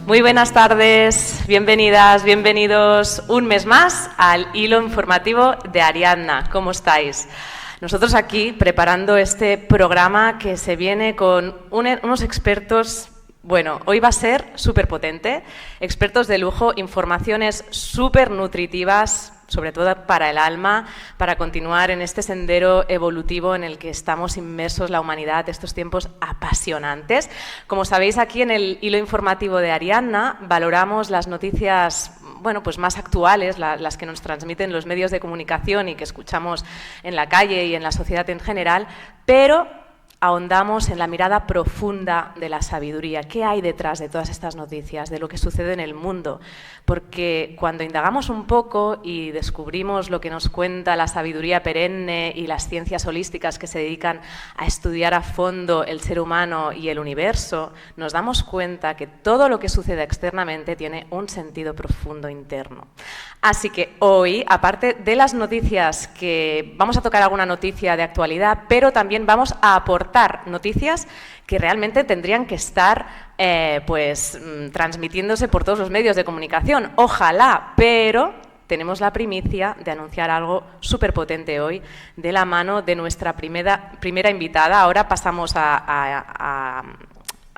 Muy buenas tardes, bienvenidas, bienvenidos un mes más al hilo informativo de Ariadna. ¿Cómo estáis? Nosotros aquí preparando este programa que se viene con unos expertos. Bueno, hoy va a ser súper potente, expertos de lujo, informaciones súper nutritivas, sobre todo para el alma, para continuar en este sendero evolutivo en el que estamos inmersos la humanidad, estos tiempos apasionantes. Como sabéis, aquí en el hilo informativo de Ariadna valoramos las noticias pues más actuales, las que nos transmiten los medios de comunicación y que escuchamos en la calle y en la sociedad en general, pero ahondamos en la mirada profunda de la sabiduría. ¿Qué hay detrás de todas estas noticias, de lo que sucede en el mundo? Porque cuando indagamos un poco y descubrimos lo que nos cuenta la sabiduría perenne y las ciencias holísticas que se dedican a estudiar a fondo el ser humano y el universo, nos damos cuenta que todo lo que sucede externamente tiene un sentido profundo interno. Así que hoy, aparte de las noticias, que vamos a tocar alguna noticia de actualidad, pero también vamos a aportar noticias que realmente tendrían que estar transmitiéndose por todos los medios de comunicación. Ojalá, pero tenemos la primicia de anunciar algo súper potente hoy de la mano de nuestra primera invitada. Ahora pasamos a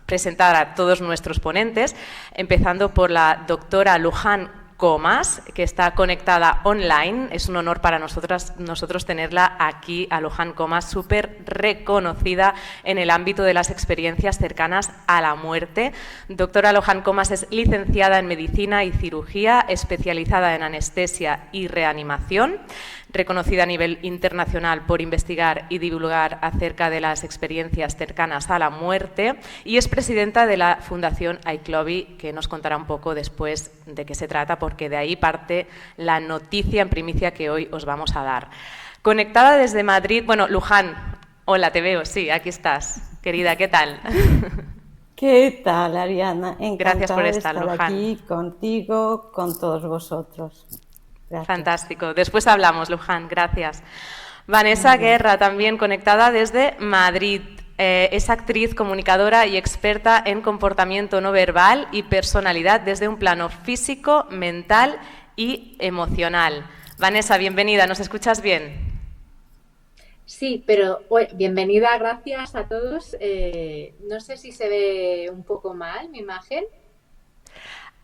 presentar a todos nuestros ponentes, empezando por la doctora Luján Comas, que está conectada online. Es un honor para nosotros tenerla aquí, a Luján Comas, súper reconocida en el ámbito de las experiencias cercanas a la muerte. Doctora Luján Comas es licenciada en Medicina y Cirugía, especializada en anestesia y reanimación, reconocida a nivel internacional por investigar y divulgar acerca de las experiencias cercanas a la muerte, y es presidenta de la Fundación Aiclovi, que nos contará un poco después de qué se trata, porque de ahí parte la noticia en primicia que hoy os vamos a dar. Conectada desde Madrid, bueno, Luján, hola, te veo, sí, aquí estás. Querida, ¿qué tal? ¿Qué tal, Ariadna? Encantada Gracias por estar, de estar Luján. aquí contigo, con todos vosotros. Gracias. Fantástico. Después hablamos, Luján, gracias. Vanessa Guerra, también conectada desde Madrid. Es actriz, comunicadora y experta en comportamiento no verbal y personalidad desde un plano físico, mental y emocional. Vanessa, bienvenida. ¿Nos escuchas bien? Sí, pero bienvenida, gracias a todos. No sé si se ve un poco mal mi imagen.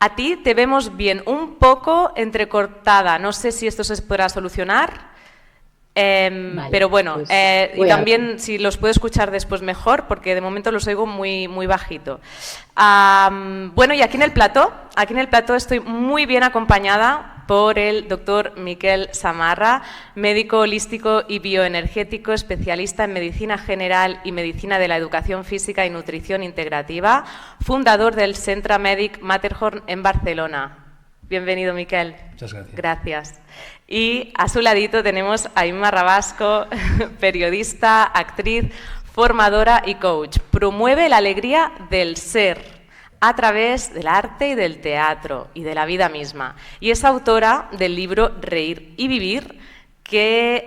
A ti te vemos bien, un poco entrecortada. No sé si esto se podrá solucionar. Vale, pero bueno, pues y también si los puedo escuchar después mejor, porque de momento los oigo muy, muy bajito. Bueno, y aquí en el plató estoy muy bien acompañada por el doctor Miquel Samarra, médico holístico y bioenergético, especialista en medicina general y medicina de la educación física y nutrición integrativa, fundador del Centre Mèdic Matterhorn en Barcelona. Bienvenido, Miquel. Muchas gracias. Gracias. Y a su ladito tenemos a Imma Rabasco, periodista, actriz, formadora y coach. Promueve la alegría del ser a través del arte y del teatro y de la vida misma. Y es autora del libro Reír y Vivir, que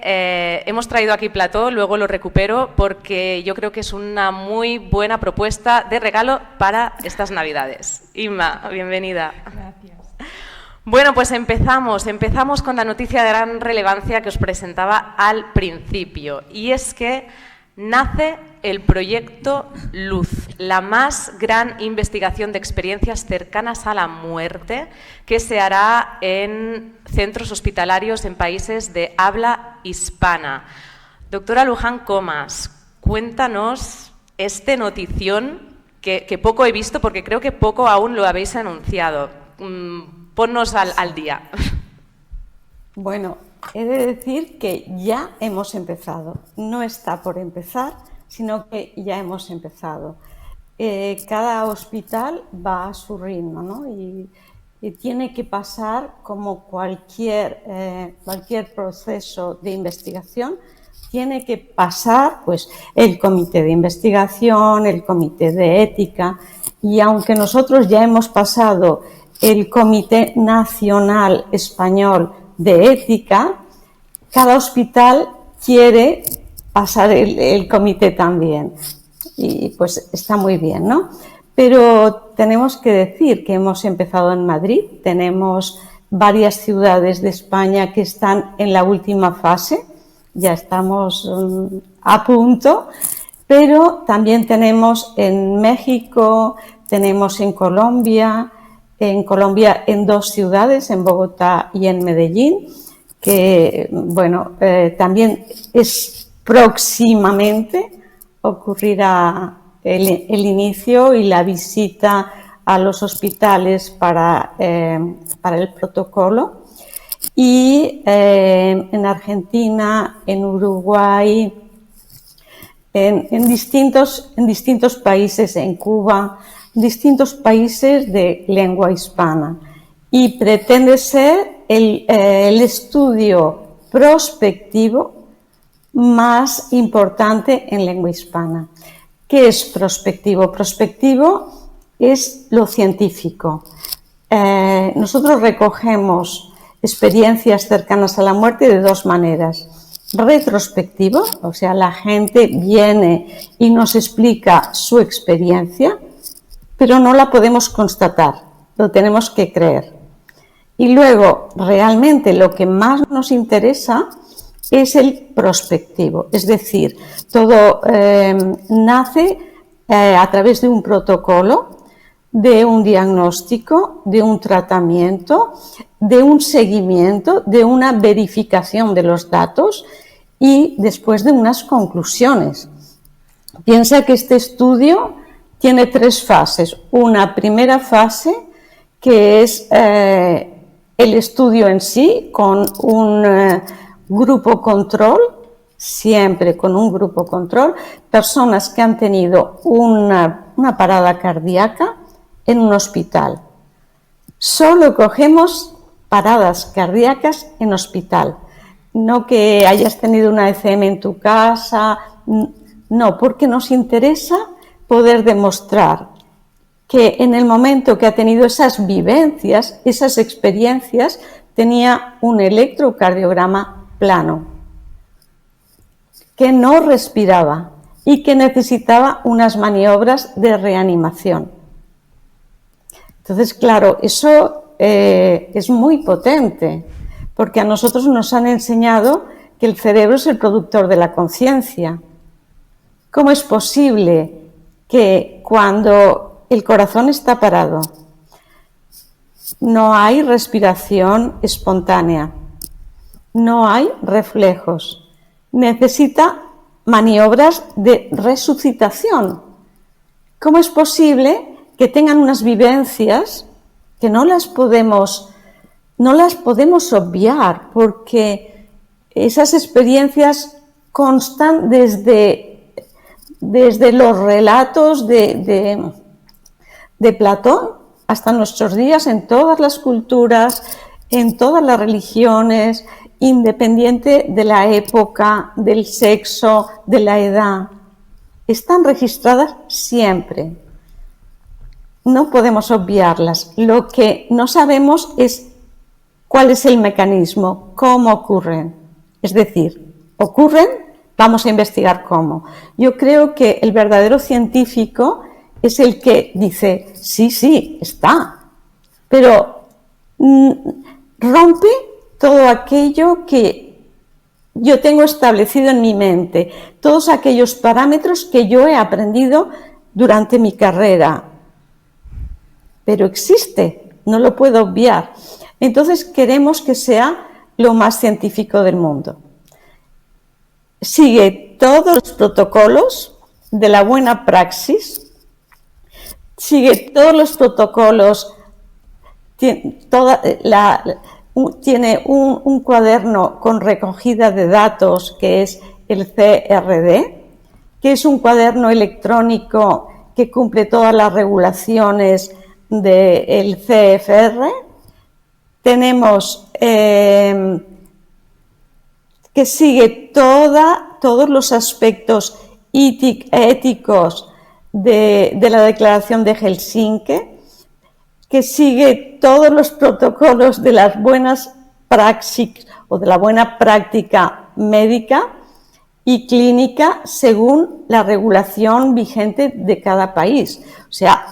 hemos traído aquí plató, luego lo recupero porque yo creo que es una muy buena propuesta de regalo para estas Navidades. Imma, bienvenida. Gracias. Bueno, pues empezamos con la noticia de gran relevancia que os presentaba al principio, y es que nace el proyecto Luz, la más gran investigación de experiencias cercanas a la muerte que se hará en centros hospitalarios en países de habla hispana. Doctora Luján Comas, cuéntanos este notición que poco he visto, porque creo que poco aún lo habéis anunciado. Ponnos al día. Bueno, he de decir que ya hemos empezado. No está por empezar, sino que ya hemos empezado. Cada hospital va a su ritmo, ¿no? Y tiene que pasar como cualquier proceso de investigación. Tiene que pasar pues, el comité de investigación, el comité de ética, y aunque nosotros ya hemos pasado el Comité Nacional Español de Ética, cada hospital quiere pasar el comité también. Y pues está muy bien, ¿no? Pero tenemos que decir que hemos empezado en Madrid, tenemos varias ciudades de España que están en la última fase, ya estamos a punto, pero también tenemos en México, tenemos en Colombia en 2 ciudades, en Bogotá y en Medellín, que bueno, también es próximamente ocurrirá el inicio y la visita a los hospitales para el protocolo. Y en Argentina, en Uruguay, en distintos países, en Cuba, distintos países de lengua hispana. Y pretende ser el estudio prospectivo más importante en lengua hispana. ¿Qué es prospectivo? Prospectivo es lo científico. Nosotros recogemos experiencias cercanas a la muerte de 2 maneras. Retrospectivo, o sea, la gente viene y nos explica su experiencia, pero no la podemos constatar, lo tenemos que creer. Y luego, realmente, lo que más nos interesa es el prospectivo, es decir, todo nace a través de un protocolo, de un diagnóstico, de un tratamiento, de un seguimiento, de una verificación de los datos y después de unas conclusiones. Piensa que este estudio tiene 3 fases. Una primera fase que es el estudio en sí con un grupo control, siempre con un grupo control, personas que han tenido una parada cardíaca en un hospital. Solo cogemos paradas cardíacas en hospital, no que hayas tenido una ECM en tu casa, no, porque nos interesa poder demostrar que en el momento que ha tenido esas vivencias, esas experiencias, tenía un electrocardiograma plano, que no respiraba y que necesitaba unas maniobras de reanimación. Entonces, claro, eso es muy potente, porque a nosotros nos han enseñado que el cerebro es el productor de la conciencia. ¿Cómo es posible que cuando el corazón está parado, no hay respiración espontánea, no hay reflejos, necesita maniobras de resucitación? ¿Cómo es posible que tengan unas vivencias que no las podemos obviar, porque esas experiencias constan desde los relatos de Platón hasta nuestros días, en todas las culturas, en todas las religiones, independiente de la época, del sexo, de la edad? Están registradas siempre. No podemos obviarlas. Lo que no sabemos es cuál es el mecanismo, cómo ocurren. Es decir, ocurren, vamos a investigar cómo. Yo creo que el verdadero científico es el que dice, sí, está, pero rompe todo aquello que yo tengo establecido en mi mente, todos aquellos parámetros que yo he aprendido durante mi carrera. Pero existe, no lo puedo obviar. Entonces queremos que sea lo más científico del mundo. Sigue todos los protocolos de la buena praxis, sigue todos los protocolos, tiene un cuaderno con recogida de datos que es el CRD, que es un cuaderno electrónico que cumple todas las regulaciones del CFR. Tenemos que sigue todos los aspectos éticos de la Declaración de Helsinki, que sigue todos los protocolos de las buenas praxis o de la buena práctica médica y clínica según la regulación vigente de cada país. O sea,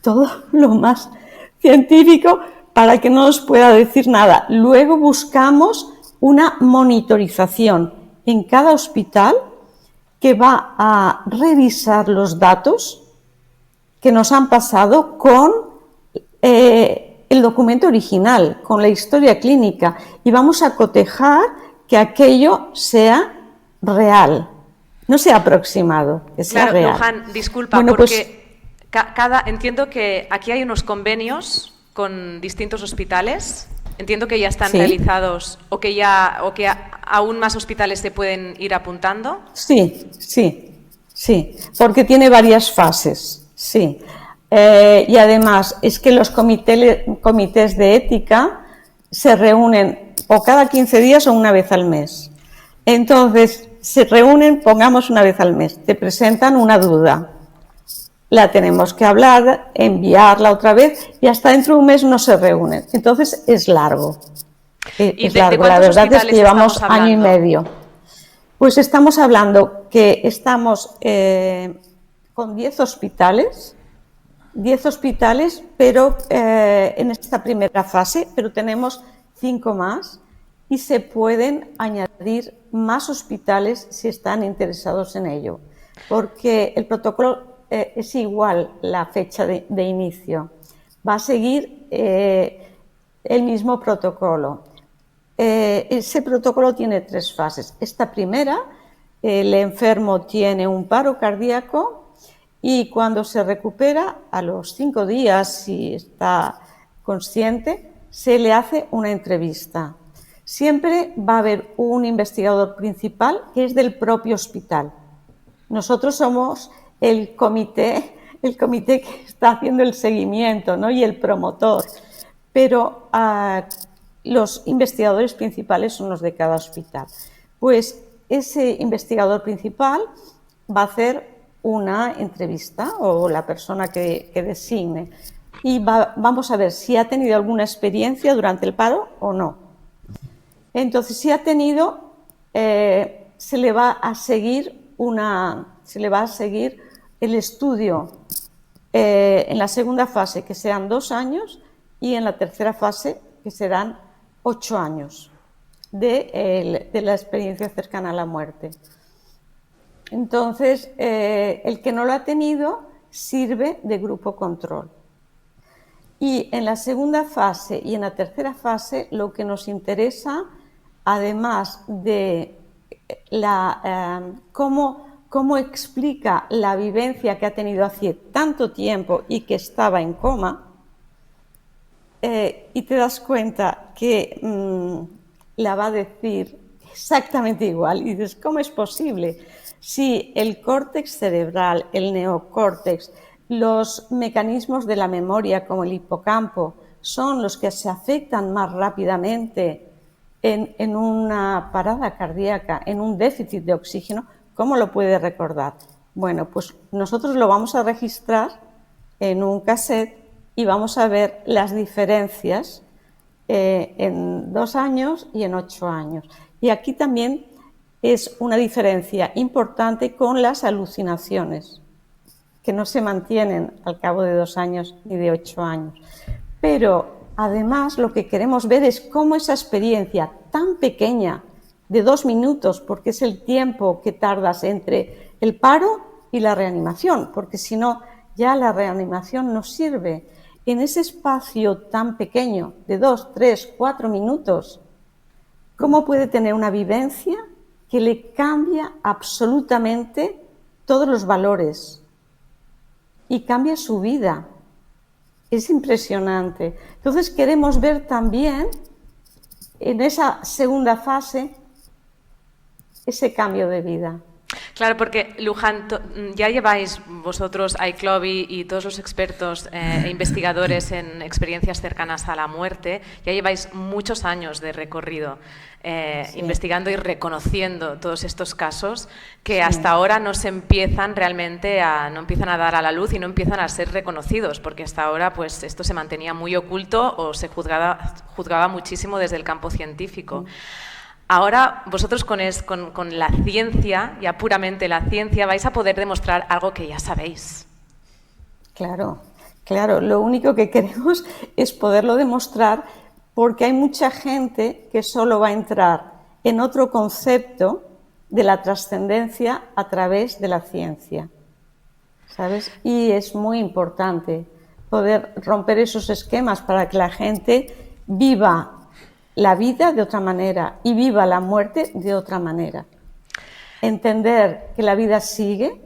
todo lo más científico para que no nos pueda decir nada. Luego buscamos una monitorización en cada hospital que va a revisar los datos que nos han pasado con el documento original, con la historia clínica, y vamos a cotejar que aquello sea real, no sea aproximado, que sea real. Luján, disculpa, bueno, porque entiendo que aquí hay unos convenios con distintos hospitales. Entiendo que ya están realizados o que aún más hospitales se pueden ir apuntando. Sí, porque tiene varias fases, sí. Y además es que los comités de ética se reúnen o cada 15 días o una vez al mes. Entonces, se reúnen, pongamos una vez al mes, te presentan una duda. La tenemos que hablar, enviarla otra vez y hasta dentro de un mes no se reúnen. Entonces es largo. Es largo. La verdad es que llevamos año y medio. Pues estamos hablando que estamos con 10 hospitales, pero en esta primera fase, pero tenemos 5 más y se pueden añadir más hospitales si están interesados en ello, porque el protocolo es igual la fecha de inicio. Va a seguir el mismo protocolo. Ese protocolo tiene 3 fases. Esta primera, el enfermo tiene un paro cardíaco y cuando se recupera, a los 5 días, si está consciente, se le hace una entrevista. Siempre va a haber un investigador principal que es del propio hospital. Nosotros somos el comité que está haciendo el seguimiento, ¿no? Y el promotor, pero los investigadores principales son los de cada hospital. Pues ese investigador principal va a hacer una entrevista o la persona que designe y vamos a ver si ha tenido alguna experiencia durante el paro o no. Entonces, si ha tenido, se le va a seguir el estudio en la segunda fase, que serán 2 años, y en la tercera fase, que serán 8 años de la experiencia cercana a la muerte. Entonces, el que no lo ha tenido sirve de grupo control. Y en la segunda fase y en la tercera fase, lo que nos interesa, además de cómo explica la vivencia que ha tenido hace tanto tiempo y que estaba en coma, y te das cuenta que la va a decir exactamente igual. Y dices, ¿cómo es posible? Si el córtex cerebral, el neocórtex, los mecanismos de la memoria como el hipocampo son los que se afectan más rápidamente en una parada cardíaca, en un déficit de oxígeno, ¿cómo lo puede recordar? Bueno, pues nosotros lo vamos a registrar en un cassette y vamos a ver las diferencias en 2 años y en 8 años. Y aquí también es una diferencia importante con las alucinaciones, que no se mantienen al cabo de 2 años ni de 8 años. Pero además lo que queremos ver es cómo esa experiencia tan pequeña de 2 minutos, porque es el tiempo que tardas entre el paro y la reanimación, porque si no, ya la reanimación no sirve. En ese espacio tan pequeño de 2, 3, 4 minutos, ¿cómo puede tener una vivencia que le cambia absolutamente todos los valores y cambia su vida? Es impresionante. Entonces queremos ver también en esa segunda fase ese cambio de vida. Claro, porque Luján, ya lleváis vosotros, ICLOVI y todos los expertos e investigadores en experiencias cercanas a la muerte, ya lleváis muchos años de recorrido investigando y reconociendo todos estos casos que hasta ahora no se empiezan realmente no empiezan a dar a la luz y no empiezan a ser reconocidos, porque hasta ahora pues esto se mantenía muy oculto o se juzgaba muchísimo desde el campo científico. Ahora vosotros con la ciencia, ya puramente la ciencia, vais a poder demostrar algo que ya sabéis. Claro, Claro, lo único que queremos es poderlo demostrar, porque hay mucha gente que solo va a entrar en otro concepto de la trascendencia a través de la ciencia, ¿sabes? Y es muy importante poder romper esos esquemas para que la gente viva la vida de otra manera y viva la muerte de otra manera. Entender que la vida sigue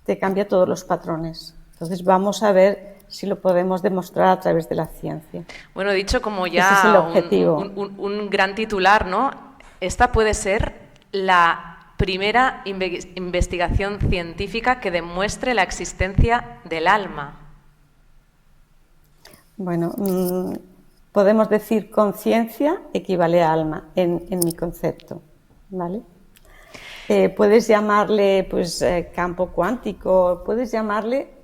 te cambia todos los patrones. Entonces vamos a ver si lo podemos demostrar a través de la ciencia. Bueno, dicho como ya ese es el objetivo. Un gran titular, ¿no? Esta puede ser la primera investigación científica que demuestre la existencia del alma. Bueno, podemos decir conciencia equivale a alma en mi concepto, ¿vale? Puedes llamarle pues, campo cuántico, puedes llamarle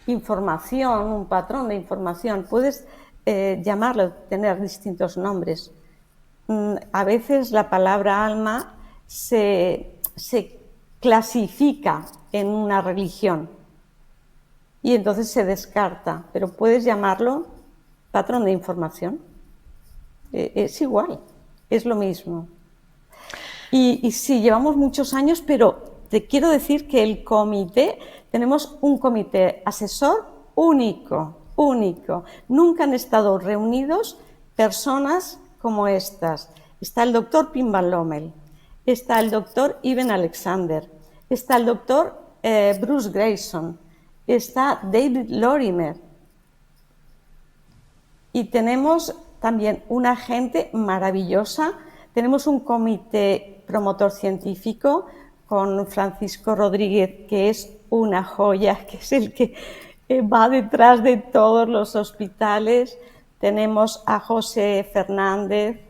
información, un patrón de información, puedes llamarlo, tener distintos nombres. A veces la palabra alma se clasifica en una religión y entonces se descarta, pero puedes llamarlo patrón de información. Es igual, es lo mismo. Y sí, llevamos muchos años, pero te quiero decir que el comité, tenemos un comité asesor único. Nunca han estado reunidos personas como estas. Está el doctor Pim Van Lommel, está el doctor Ivan Alexander, está el doctor Bruce Grayson, está David Lorimer. Y tenemos también una gente maravillosa. Tenemos un comité promotor científico con Francisco Rodríguez, que es una joya, que es el que va detrás de todos los hospitales. Tenemos a José Fernández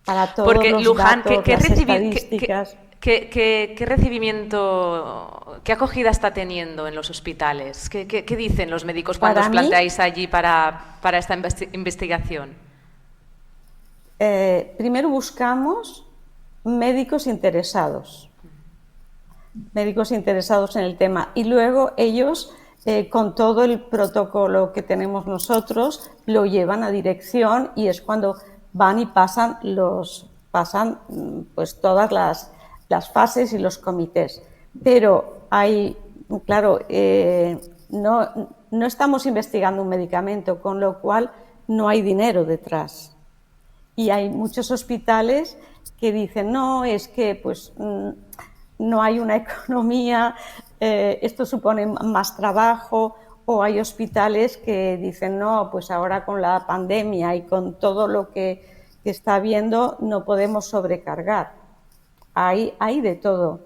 para todos los Luján, datos, las estadísticas. ¿Qué recibimiento, qué acogida está teniendo en los hospitales? ¿Qué dicen los médicos cuando os planteáis allí para esta investigación? Primero buscamos médicos interesados en el tema, y luego ellos, con todo el protocolo que tenemos nosotros, lo llevan a dirección, y es cuando van y pasan pues todas las fases y los comités. Pero hay, claro, no estamos investigando un medicamento, con lo cual no hay dinero detrás. Y hay muchos hospitales que dicen, no, es que pues no hay una economía, esto supone más trabajo, o hay hospitales que dicen, no, pues ahora con la pandemia y con todo lo que está habiendo no podemos sobrecargar. Hay de todo.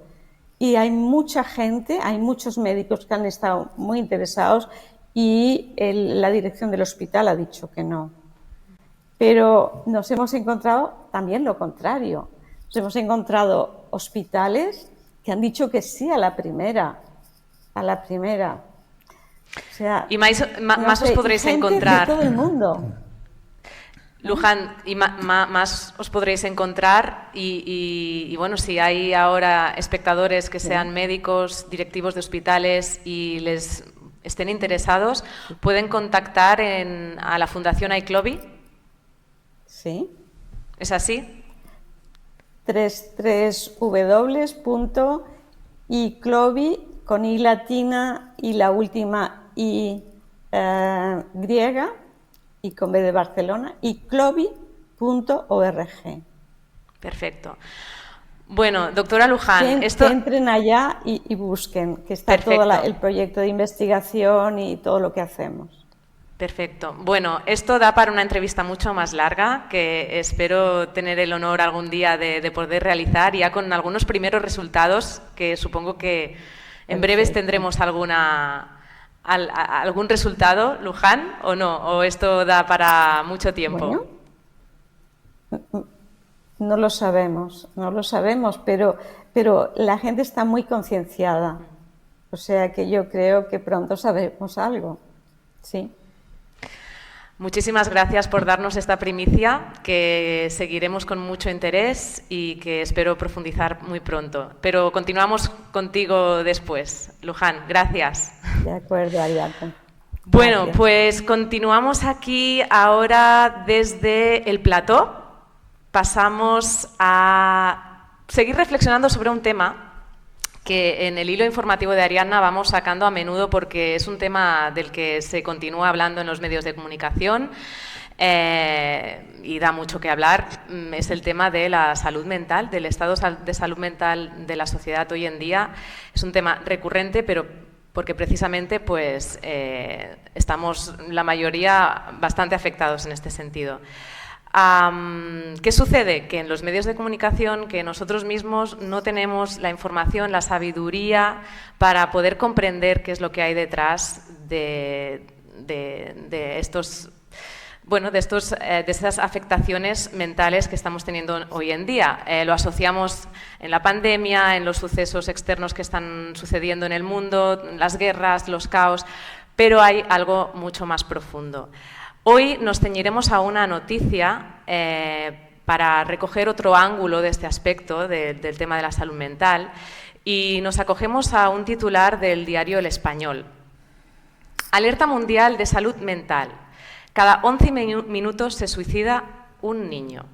Y hay mucha gente, hay muchos médicos que han estado muy interesados, y la dirección del hospital ha dicho que no. Pero nos hemos encontrado también lo contrario. Nos hemos encontrado hospitales que han dicho que sí a la primera. O sea, y más os podréis encontrar. De todo el mundo. Luján, y más os podréis encontrar, y bueno, si hay ahora espectadores que sean médicos, directivos de hospitales y les estén interesados, pueden contactar a la Fundación iClovi. Sí. ¿Es así? www.iclovi, con I latina y la última I griega, y con B de Barcelona, iclovi.org. Perfecto. Bueno, doctora Luján, que entren allá y busquen, que está todo el proyecto de investigación y todo lo que hacemos. Perfecto. Bueno, esto da para una entrevista mucho más larga, que espero tener el honor algún día de poder realizar, ya con algunos primeros resultados, que supongo que en breves tendremos algún resultado, Luján, ¿o no? ¿O esto da para mucho tiempo? Bueno, no lo sabemos, pero la gente está muy concienciada. O sea que yo creo que pronto sabremos algo. Sí. Muchísimas gracias por darnos esta primicia, que seguiremos con mucho interés y que espero profundizar muy pronto. Pero continuamos contigo después. Luján, gracias. De acuerdo, Ariadna. Bueno, Gracias. pues continuamos aquí ahora desde el plató. Pasamos a seguir reflexionando sobre un tema que en el hilo informativo de Ariadna vamos sacando a menudo porque es un tema del que se continúa hablando en los medios de comunicación y da mucho que hablar. Es el tema de la salud mental, del estado de salud mental de la sociedad hoy en día. Es un tema recurrente, pero porque precisamente pues, estamos la mayoría bastante afectados en este sentido. ¿Qué sucede? Que en los medios de comunicación, que nosotros mismos no tenemos la información, la sabiduría para poder comprender qué es lo que hay detrás de estos... Bueno, de estas afectaciones mentales que estamos teniendo hoy en día. Lo asociamos en la pandemia, en los sucesos externos que están sucediendo en el mundo, las guerras, los caos, pero hay algo mucho más profundo. Hoy nos ceñiremos a una noticia para recoger otro ángulo de este aspecto del tema de la salud mental y nos acogemos a un titular del diario El Español. Alerta mundial de salud mental. Cada 11 minutos se suicida un niño.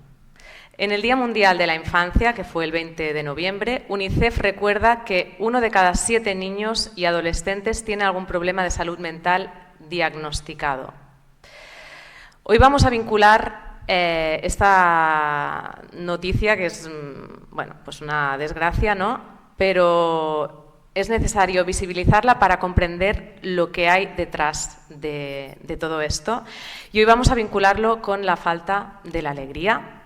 En el Día Mundial de la Infancia, que fue el 20 de noviembre, UNICEF recuerda que 1 de cada 7 niños y adolescentes tiene algún problema de salud mental diagnosticado. Hoy vamos a vincular esta noticia, que es bueno, pues una desgracia, ¿no? Pero es necesario visibilizarla para comprender lo que hay detrás de todo esto. Y hoy vamos a vincularlo con la falta de la alegría.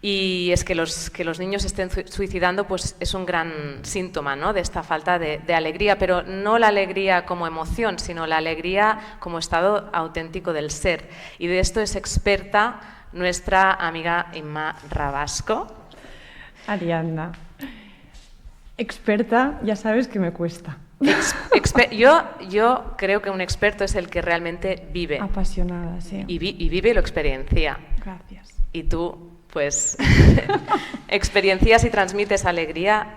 Y es que los niños estén suicidando pues es un gran síntoma, ¿no?, de esta falta de alegría, pero no la alegría como emoción, sino la alegría como estado auténtico del ser. Y de esto es experta nuestra amiga Inma Rabasco. Ariadna, experta, ya sabes que me cuesta. Yo creo que un experto es el que realmente vive. Apasionada, sí. Y vive y lo experiencia. Gracias. Y tú, pues, experiencias y transmites alegría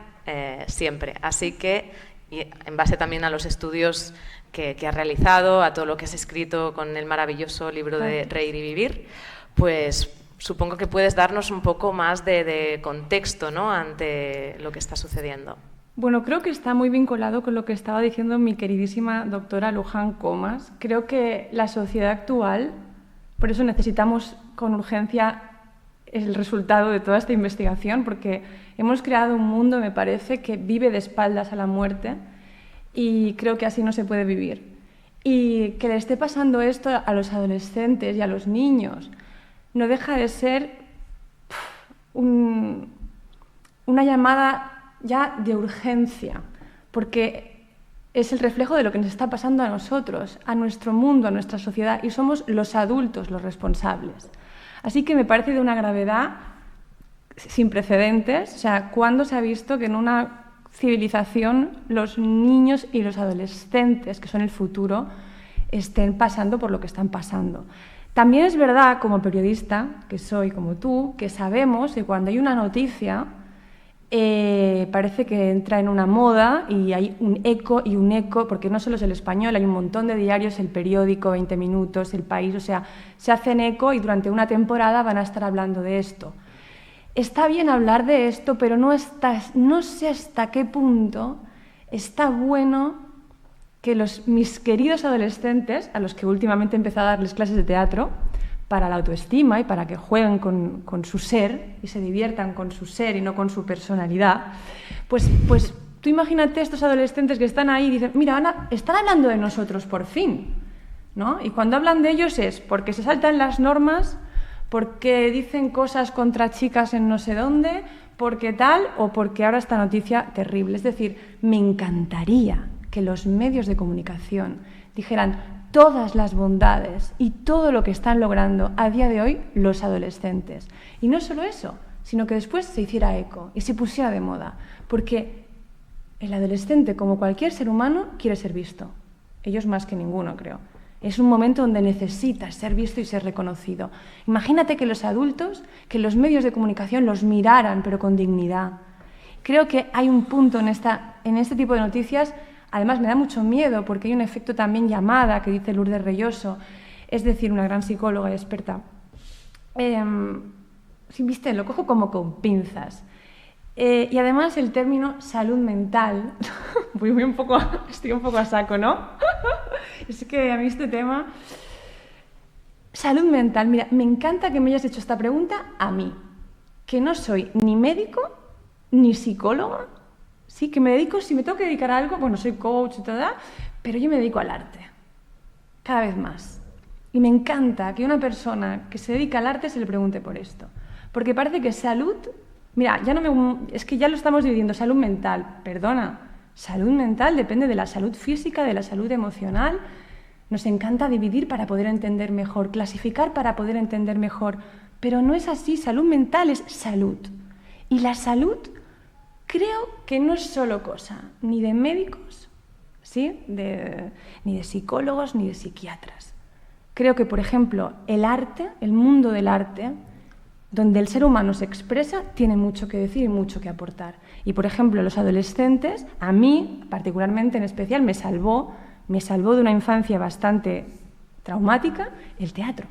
siempre. Así que, y en base también a los estudios que has realizado, a todo lo que has escrito con el maravilloso libro de Reír y Vivir, pues supongo que puedes darnos un poco más de contexto, ¿no?, ante lo que está sucediendo. Bueno, creo que está muy vinculado con lo que estaba diciendo mi queridísima doctora Luján Comas. Creo que la sociedad actual, por eso necesitamos con urgencia el resultado de toda esta investigación, porque hemos creado un mundo, me parece, que vive de espaldas a la muerte y creo que así no se puede vivir. Y que le esté pasando esto a los adolescentes y a los niños no deja de ser una llamada ya de urgencia, porque es el reflejo de lo que nos está pasando a nosotros, a nuestro mundo, a nuestra sociedad, y somos los adultos los responsables. Así que me parece de una gravedad sin precedentes. O sea, ¿cuándo se ha visto que en una civilización los niños y los adolescentes, que son el futuro, estén pasando por lo que están pasando? También es verdad, como periodista, que soy como tú, que sabemos que cuando hay una noticia parece que entra en una moda y hay un eco, porque no solo es El Español, hay un montón de diarios, El Periódico, 20 Minutos, El País, o sea, se hacen eco y durante una temporada van a estar hablando de esto. Está bien hablar de esto, pero no sé hasta qué punto está bueno que mis queridos adolescentes, a los que últimamente he empezado a darles clases de teatro, para la autoestima y para que jueguen con su ser y se diviertan con su ser y no con su personalidad, pues tú imagínate estos adolescentes que están ahí y dicen, mira, están hablando de nosotros por fin, ¿no? Y cuando hablan de ellos es porque se saltan las normas, porque dicen cosas contra chicas en no sé dónde, porque tal o porque ahora esta noticia terrible. Es decir, me encantaría que los medios de comunicación dijeran todas las bondades y todo lo que están logrando a día de hoy los adolescentes. Y no solo eso, sino que después se hiciera eco y se pusiera de moda. Porque el adolescente, como cualquier ser humano, quiere ser visto. Ellos más que ninguno, creo. Es un momento donde necesitas ser visto y ser reconocido. Imagínate que los adultos, que los medios de comunicación los miraran, pero con dignidad. Creo que hay un punto en este tipo de noticias Además, me da mucho miedo porque hay un efecto también llamada, que dice Lourdes Reyoso, es decir, una gran psicóloga y experta. Sí, viste, lo cojo como con pinzas. Y además el término salud mental, estoy un poco a saco, ¿no? Es que a mí este tema... Salud mental, mira, me encanta que me hayas hecho esta pregunta a mí, que no soy ni médico ni psicóloga, sí, que me dedico, si me tengo que dedicar a algo, bueno, soy coach y todo, pero yo me dedico al arte, cada vez más. Y me encanta que una persona que se dedica al arte se le pregunte por esto, porque parece que salud, mira, es que ya lo estamos dividiendo, salud mental, perdona, salud mental depende de la salud física, de la salud emocional. Nos encanta dividir para poder entender mejor, clasificar para poder entender mejor, pero no es así, salud mental es salud. Y la salud creo que no es solo cosa ni de médicos, ¿sí? Ni de psicólogos, ni de psiquiatras. Creo que, por ejemplo, el arte, el mundo del arte, donde el ser humano se expresa, tiene mucho que decir y mucho que aportar. Y, por ejemplo, los adolescentes, a mí, particularmente en especial, me salvó de una infancia bastante traumática el teatro.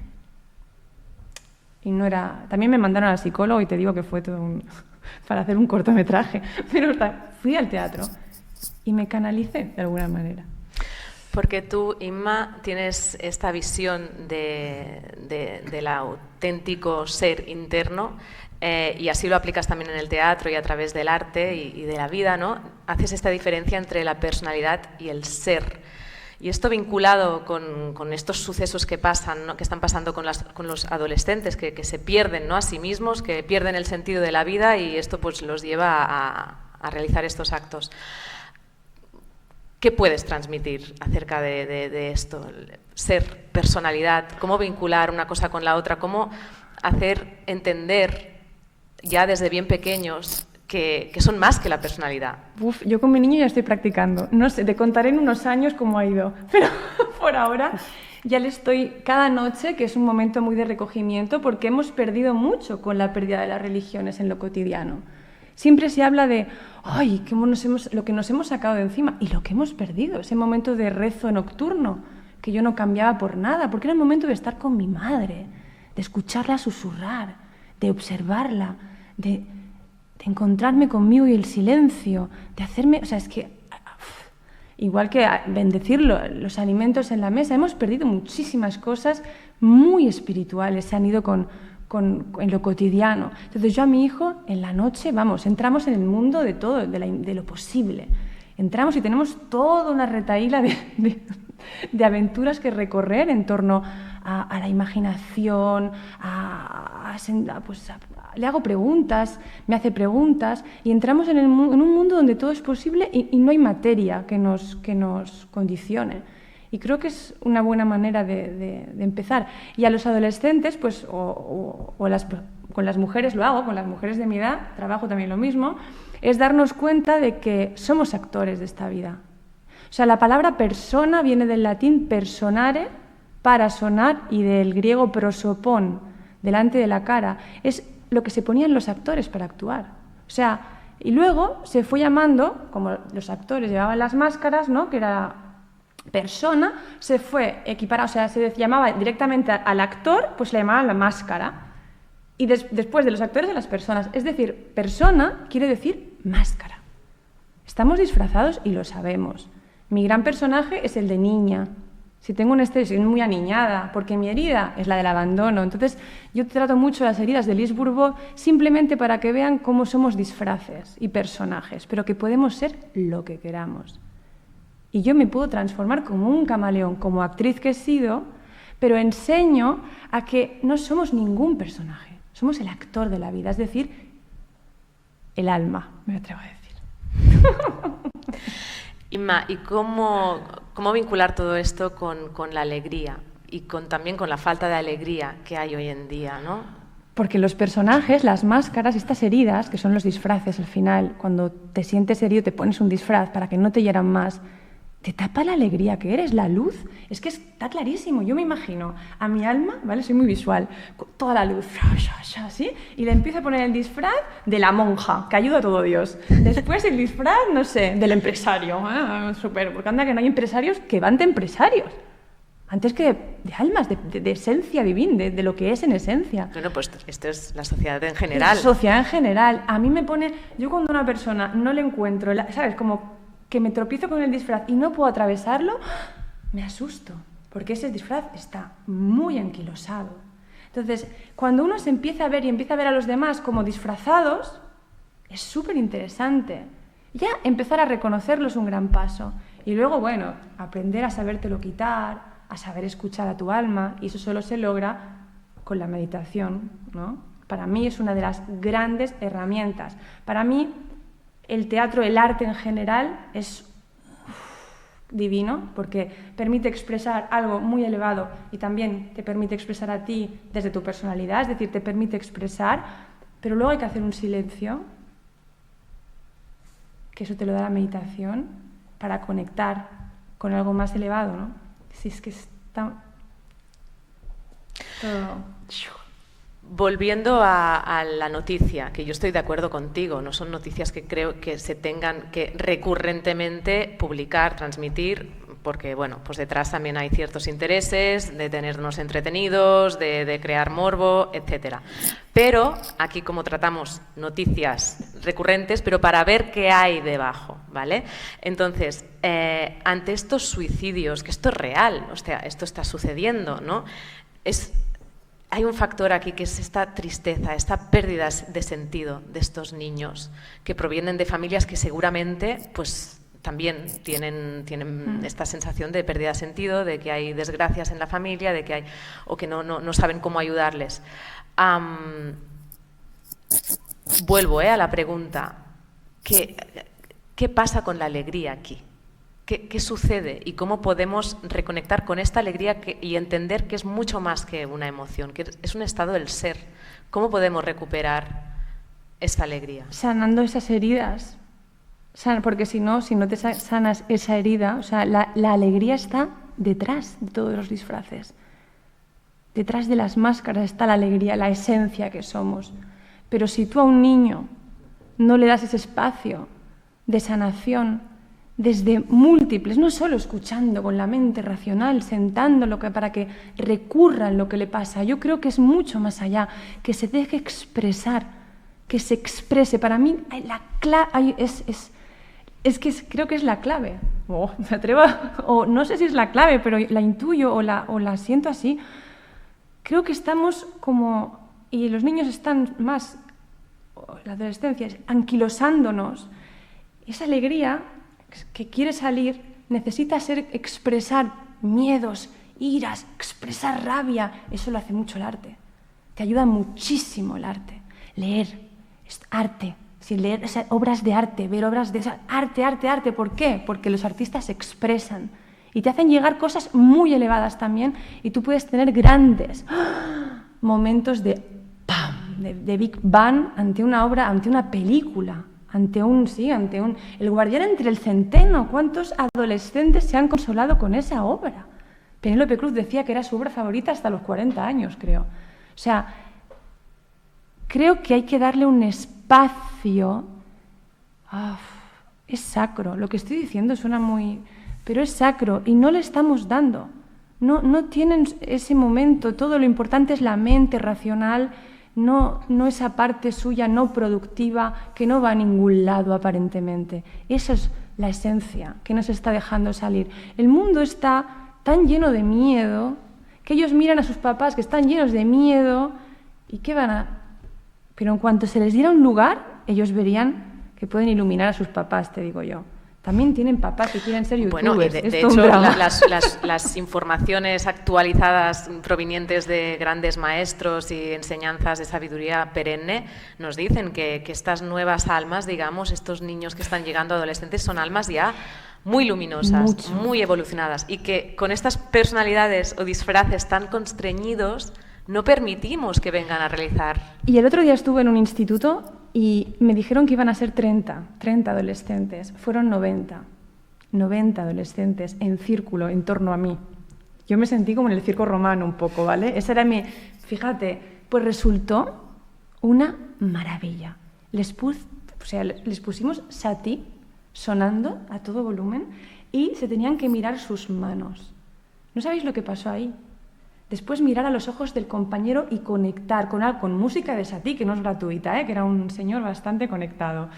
Y no era... También me mandaron al psicólogo y te digo que fue todo para hacer un cortometraje, pero fui al teatro y me canalicé de alguna manera. Porque tú, Inma, tienes esta visión del auténtico ser interno y así lo aplicas también en el teatro y a través del arte y de la vida, ¿no? Haces esta diferencia entre la personalidad y el ser. Y esto vinculado con estos sucesos que pasan, ¿no? Que están pasando con los adolescentes, que se pierden, ¿no? A sí mismos, que pierden el sentido de la vida y esto pues los lleva a realizar estos actos. ¿Qué puedes transmitir acerca de esto? Ser, personalidad, cómo vincular una cosa con la otra, cómo hacer entender ya desde bien pequeños que son más que la personalidad. Yo con mi niño ya estoy practicando. No sé, te contaré en unos años cómo ha ido, pero por ahora ya le estoy cada noche, que es un momento muy de recogimiento, porque hemos perdido mucho con la pérdida de las religiones en lo cotidiano. Siempre se habla de, ay, lo que nos hemos sacado de encima y lo que hemos perdido, ese momento de rezo nocturno, que yo no cambiaba por nada, porque era el momento de estar con mi madre, de escucharla susurrar, de observarla, de encontrarme conmigo y el silencio, de hacerme... O sea, es que, igual que bendecir los alimentos en la mesa, hemos perdido muchísimas cosas muy espirituales, se han ido en lo cotidiano. Entonces yo a mi hijo, en la noche, entramos en el mundo de todo, de lo posible. Entramos y tenemos toda una retahíla de aventuras que recorrer en torno a la imaginación, le hago preguntas, me hace preguntas y entramos en un mundo donde todo es posible y no hay materia que nos condicione. Y creo que es una buena manera de empezar. Y a los adolescentes, pues, con las mujeres lo hago, con las mujeres de mi edad, trabajo también lo mismo, es darnos cuenta de que somos actores de esta vida. O sea, la palabra persona viene del latín personare, para sonar, y del griego prosopon, delante de la cara. Es lo que se ponían los actores para actuar. O sea, y luego se fue llamando, como los actores llevaban las máscaras, ¿no? Que era persona, se fue equiparado, o sea, se llamaba directamente al actor, pues le llamaban la máscara. Y después de los actores, de las personas. Es decir, persona quiere decir máscara. Estamos disfrazados y lo sabemos. Mi gran personaje es el de niña. Si tengo un estrés, soy muy aniñada, porque mi herida es la del abandono. Entonces, yo trato mucho las heridas de Lise Bourbeau simplemente para que vean cómo somos disfraces y personajes, pero que podemos ser lo que queramos. Y yo me puedo transformar como un camaleón, como actriz que he sido, pero enseño a que no somos ningún personaje, somos el actor de la vida, es decir, el alma, me atrevo a decir. Inma, ¿y cómo vincular todo esto con la alegría y también con la falta de alegría que hay hoy en día, ¿no? Porque los personajes, las máscaras, estas heridas, que son los disfraces al final, cuando te sientes herido te pones un disfraz para que no te hieran más, te tapa la alegría que eres, la luz. Es que está clarísimo. Yo me imagino a mi alma, ¿vale? Soy muy visual, con toda la luz, ¿sí? Y le empiezo a poner el disfraz de la monja, que ayuda a todo Dios. Después el disfraz, no sé, del empresario. Súper, porque anda que no hay empresarios que van de empresarios. Antes que de almas, de esencia divina, de lo que es en esencia. Bueno, pues esto es la sociedad en general. La sociedad en general. A mí me pone... Yo cuando a una persona no le encuentro, ¿sabes? Como que me tropiezo con el disfraz y no puedo atravesarlo, me asusto, porque ese disfraz está muy anquilosado. Entonces, cuando uno se empieza a ver y empieza a ver a los demás como disfrazados, es súper interesante. Ya empezar a reconocerlo es un gran paso. Y luego, bueno, aprender a sabértelo quitar, a saber escuchar a tu alma, y eso solo se logra con la meditación, ¿no? Para mí es una de las grandes herramientas. Para mí, el teatro, el arte en general, es divino porque permite expresar algo muy elevado y también te permite expresar a ti desde tu personalidad, es decir, te permite expresar, pero luego hay que hacer un silencio, que eso te lo da la meditación, para conectar con algo más elevado, ¿no? Si es que está todo... Volviendo a la noticia, que yo estoy de acuerdo contigo, no son noticias que creo que se tengan que recurrentemente publicar, transmitir, porque bueno, pues detrás también hay ciertos intereses de tenernos entretenidos, de crear morbo, etcétera. Pero aquí como tratamos noticias recurrentes, pero para ver qué hay debajo, ¿vale? Entonces, ante estos suicidios, que esto es real, o sea, esto está sucediendo, ¿no? Hay un factor aquí que es esta tristeza, esta pérdida de sentido de estos niños que provienen de familias que seguramente pues, también tienen esta sensación de pérdida de sentido, de que hay desgracias en la familia, de que hay, o que no saben cómo ayudarles. Vuelvo a la pregunta, ¿qué pasa con la alegría aquí? ¿Qué sucede y cómo podemos reconectar con esta alegría y entender que es mucho más que una emoción, que es un estado del ser? ¿Cómo podemos recuperar esta alegría? Sanando esas heridas, porque si no te sanas esa herida, o sea, la alegría está detrás de todos los disfraces. Detrás de las máscaras está la alegría, la esencia que somos. Pero si tú a un niño no le das ese espacio de sanación, desde múltiples, no solo escuchando con la mente racional, sentándolo para que recurra en lo que le pasa. Yo creo que es mucho más allá, que se deje expresar, que se exprese. Para mí la clave creo que es la clave. Me atrevo, o no sé si es la clave, pero la intuyo o la siento así. Creo que estamos como, y los niños están más, la adolescencia, anquilosándonos. Esa alegría que quiere salir, necesita expresar miedos, iras, expresar rabia. Eso lo hace mucho el arte. Te ayuda muchísimo el arte. Leer es arte. Leer obras de arte, ver obras de arte. ¿Por qué? Porque los artistas expresan y te hacen llegar cosas muy elevadas también, y tú puedes tener grandes momentos de Big Bang ante una obra, ante una película. Ante El guardián entre el centeno. ¿Cuántos adolescentes se han consolado con esa obra? Penélope Cruz decía que era su obra favorita hasta los 40 años, creo. O sea, creo que hay que darle un espacio. Es sacro. Lo que estoy diciendo suena muy... Pero es sacro y no le estamos dando. No tienen ese momento. Todo lo importante es la mente racional, no esa parte suya no productiva que no va a ningún lado aparentemente. Esa es la esencia que nos está dejando salir. El mundo está tan lleno de miedo que ellos miran a sus papás que están llenos de miedo y ¿qué van a...? Pero en cuanto se les diera un lugar, ellos verían que pueden iluminar a sus papás, te digo yo. También tienen papás que quieren ser youtubers. Bueno, de hecho, las informaciones actualizadas provenientes de grandes maestros y enseñanzas de sabiduría perenne nos dicen que estas nuevas almas, digamos, estos niños que están llegando adolescentes, son almas ya muy luminosas, muy evolucionadas, y que con estas personalidades o disfraces tan constreñidos no permitimos que vengan a realizar. Y el otro día estuve en un instituto y me dijeron que iban a ser 30 adolescentes. Fueron 90. 90 adolescentes en círculo en torno a mí. Yo me sentí como en el circo romano un poco, ¿vale? Esa era mi... Fíjate, pues resultó una maravilla. Les pusimos Satie sonando a todo volumen y se tenían que mirar sus manos. ¿No sabéis lo que pasó ahí? Después mirar a los ojos del compañero y conectar con música de Satie, que no es gratuita, que era un señor bastante conectado.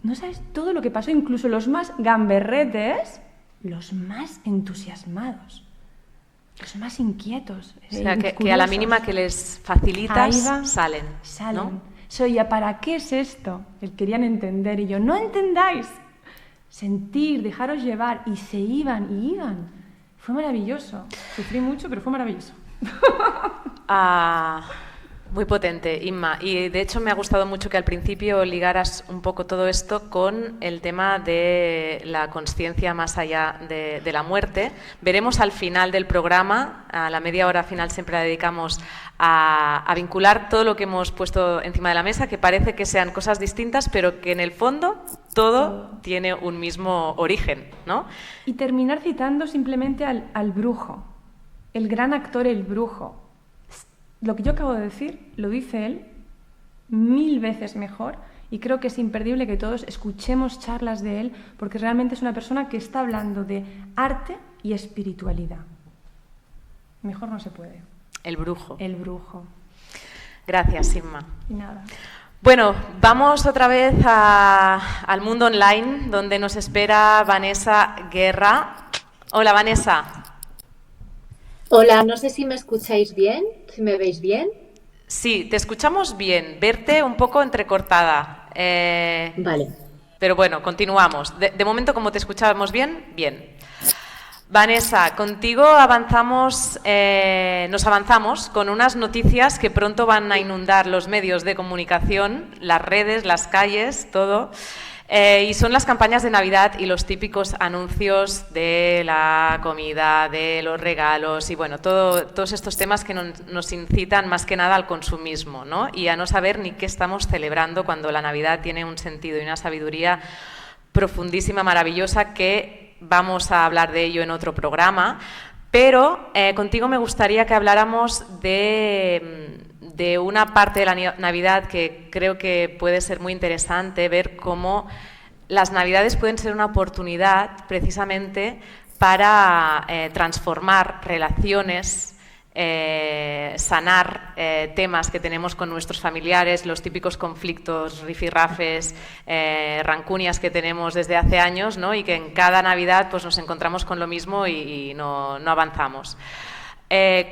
¿No sabes todo lo que pasó? Incluso los más gamberretes, los más entusiasmados, los más inquietos. O sea, que a la mínima que les facilitas, salen. ¿No? Oye, ¿para qué es esto? Querían entender y yo, no entendáis. Sentir, dejaros llevar, y se iban y iban. Fue maravilloso. Sufrí mucho, pero fue maravilloso. Muy potente, Inma. Y de hecho me ha gustado mucho que al principio ligaras un poco todo esto con el tema de la consciencia más allá de la muerte. Veremos al final del programa, a la media hora final siempre la dedicamos a vincular todo lo que hemos puesto encima de la mesa, que parece que sean cosas distintas, pero que en el fondo todo tiene un mismo origen, ¿no? Y terminar citando simplemente al brujo, el gran actor El Brujo. Lo que yo acabo de decir lo dice él 1000 veces mejor, y creo que es imperdible que todos escuchemos charlas de él, porque realmente es una persona que está hablando de arte y espiritualidad. Mejor no se puede. El Brujo. El Brujo. Gracias, Inma. Y nada. Bueno, vamos otra vez al mundo online, donde nos espera Vanessa Guerra. Hola, Vanessa. Hola, no sé si me escucháis bien, si me veis bien. Sí, te escuchamos bien, verte un poco entrecortada. Vale. Pero bueno, continuamos. De momento, como te escuchábamos bien, bien. Vanessa, contigo nos avanzamos con unas noticias que pronto van a inundar los medios de comunicación, las redes, las calles, todo. Y son las campañas de Navidad y los típicos anuncios de la comida, de los regalos y bueno, todos estos temas que nos incitan más que nada al consumismo, ¿no? Y a no saber ni qué estamos celebrando, cuando la Navidad tiene un sentido y una sabiduría profundísima, maravillosa, que vamos a hablar de ello en otro programa. Pero contigo me gustaría que habláramos de una parte de la Navidad que creo que puede ser muy interesante, ver cómo las Navidades pueden ser una oportunidad precisamente para transformar relaciones, sanar temas que tenemos con nuestros familiares, los típicos conflictos, rifirrafes, rancunias que tenemos desde hace años, ¿no? Y que en cada Navidad pues, nos encontramos con lo mismo y no avanzamos.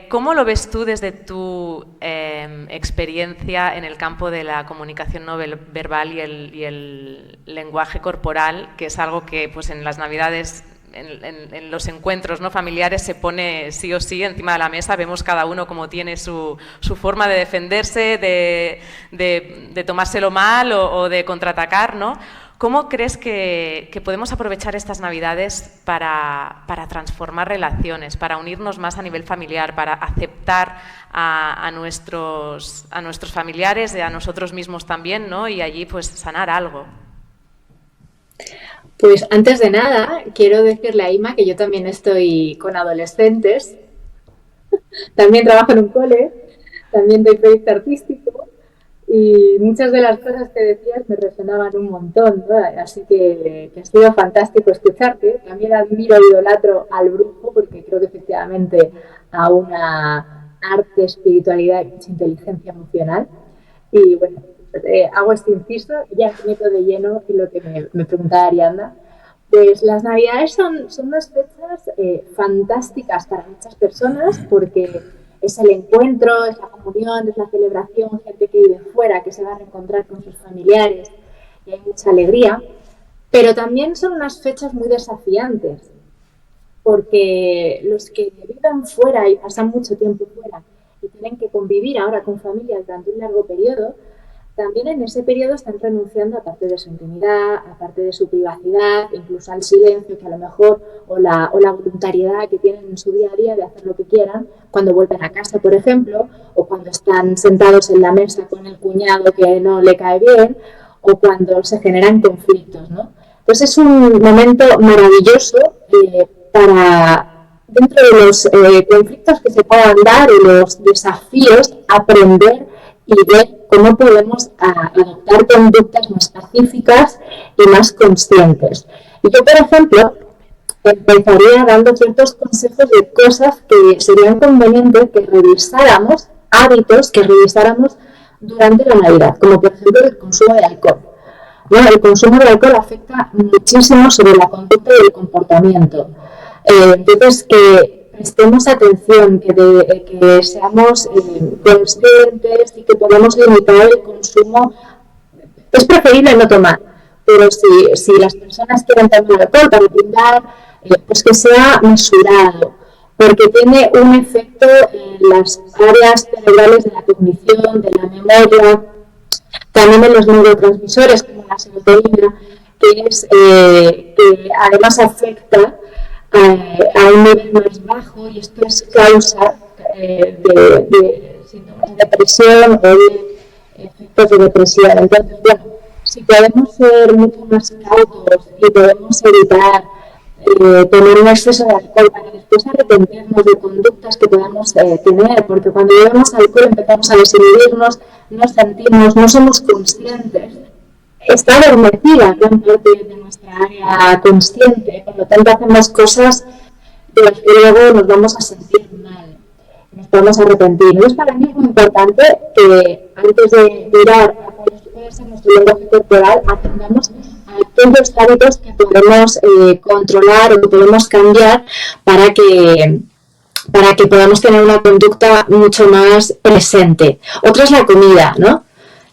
¿Cómo lo ves tú desde tu experiencia en el campo de la comunicación no verbal y el lenguaje corporal, que es algo que pues, en las Navidades, en los encuentros no familiares, se pone sí o sí encima de la mesa? Vemos cada uno cómo tiene su forma de defenderse, de tomárselo mal o de contraatacar, ¿no? ¿Cómo crees que podemos aprovechar estas Navidades para transformar relaciones, para unirnos más a nivel familiar, para aceptar a nuestros familiares y a nosotros mismos también, ¿no? Y allí pues sanar algo? Pues antes de nada, quiero decirle a Ima que yo también estoy con adolescentes, también trabajo en un cole, también doy proyecto artístico. Y muchas de las cosas que decías me resonaban un montón, ¿no? Así que ha sido fantástico escucharte. También admiro e idolatro al Brujo, porque creo que efectivamente a una arte, espiritualidad y mucha inteligencia emocional. Y bueno, hago este inciso y ya me meto de lleno en lo que me preguntaba Ariadna. Pues las Navidades son unas fechas fantásticas para muchas personas, porque es el encuentro, es la comunión, es la celebración, gente que vive fuera, que se va a reencontrar con sus familiares y hay mucha alegría. Pero también son unas fechas muy desafiantes, porque los que viven fuera y pasan mucho tiempo fuera y tienen que convivir ahora con familias durante un largo periodo, también en ese periodo están renunciando a parte de su intimidad, a parte de su privacidad, incluso al silencio que a lo mejor, o la voluntariedad que tienen en su día a día de hacer lo que quieran, cuando vuelven a casa, por ejemplo, o cuando están sentados en la mesa con el cuñado que no le cae bien, o cuando se generan conflictos, ¿no? pues es un momento maravilloso para, dentro de los conflictos que se puedan dar y los desafíos, aprender y ver cómo podemos adoptar conductas más pacíficas y más conscientes. Y yo, por ejemplo, empezaría dando ciertos consejos de cosas que serían convenientes que revisáramos, hábitos que revisáramos durante la Navidad, como por ejemplo el consumo de alcohol. Bueno, el consumo de alcohol afecta muchísimo sobre la conducta y el comportamiento. Entonces, que prestemos atención, que seamos conscientes y que podamos limitar el consumo. Es preferible no tomar, pero si las personas quieren tomar alcohol para brindar, pues que sea mesurado, porque tiene un efecto en las áreas cerebrales de la cognición, de la memoria, también en los neurotransmisores como la serotonina, que además afecta a un nivel más bajo, y esto es causa de síntomas de depresión o de efectos de depresión. Entonces, bueno, si podemos ser mucho más cautos y podemos evitar tener un exceso de alcohol para después arrepentirnos de conductas que podamos tener, porque cuando bebemos alcohol empezamos a desinhibirnos, no sentimos, no somos conscientes. Está adormecida gran parte de nuestra área consciente, por lo tanto hacemos cosas de las que luego nos vamos a sentir mal, nos podemos arrepentir. Entonces, para mí es muy importante que antes de mirar a cuál puede ser nuestro lenguaje corporal, atendamos a aquellos hábitos que podemos controlar o que podemos cambiar para que podamos tener una conducta mucho más presente. Otra es la comida, ¿no?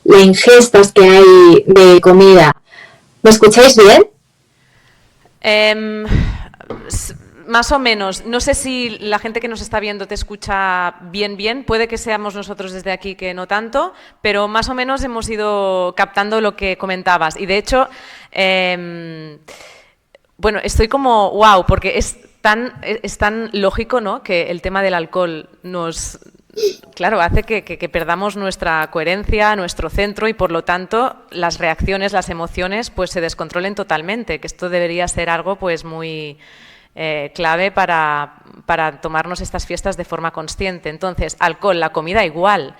Las ingestas que hay de comida. ¿Me escucháis bien? Más o menos. No sé si la gente que nos está viendo te escucha bien. Puede que seamos nosotros desde aquí que no tanto, pero más o menos hemos ido captando lo que comentabas. Y de hecho, bueno, estoy como wow, porque es tan lógico, ¿no?, que el tema del alcohol claro, hace que perdamos nuestra coherencia, nuestro centro, y por lo tanto las reacciones, las emociones, pues se descontrolen totalmente, que esto debería ser algo pues muy clave para tomarnos estas fiestas de forma consciente. Entonces, alcohol, la comida igual,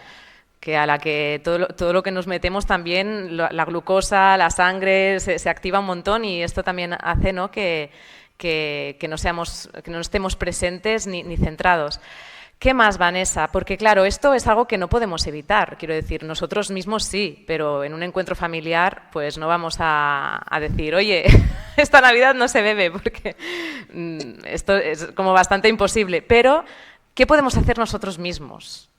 que a la que todo lo que nos metemos también, la glucosa, la sangre, se activa un montón, y esto también hace, ¿no?, que no estemos presentes ni centrados. ¿Qué más, Vanessa? Porque claro, esto es algo que no podemos evitar, quiero decir, nosotros mismos sí, pero en un encuentro familiar pues no vamos a decir, oye, esta Navidad no se bebe, porque esto es como bastante imposible. Pero, ¿qué podemos hacer nosotros mismos?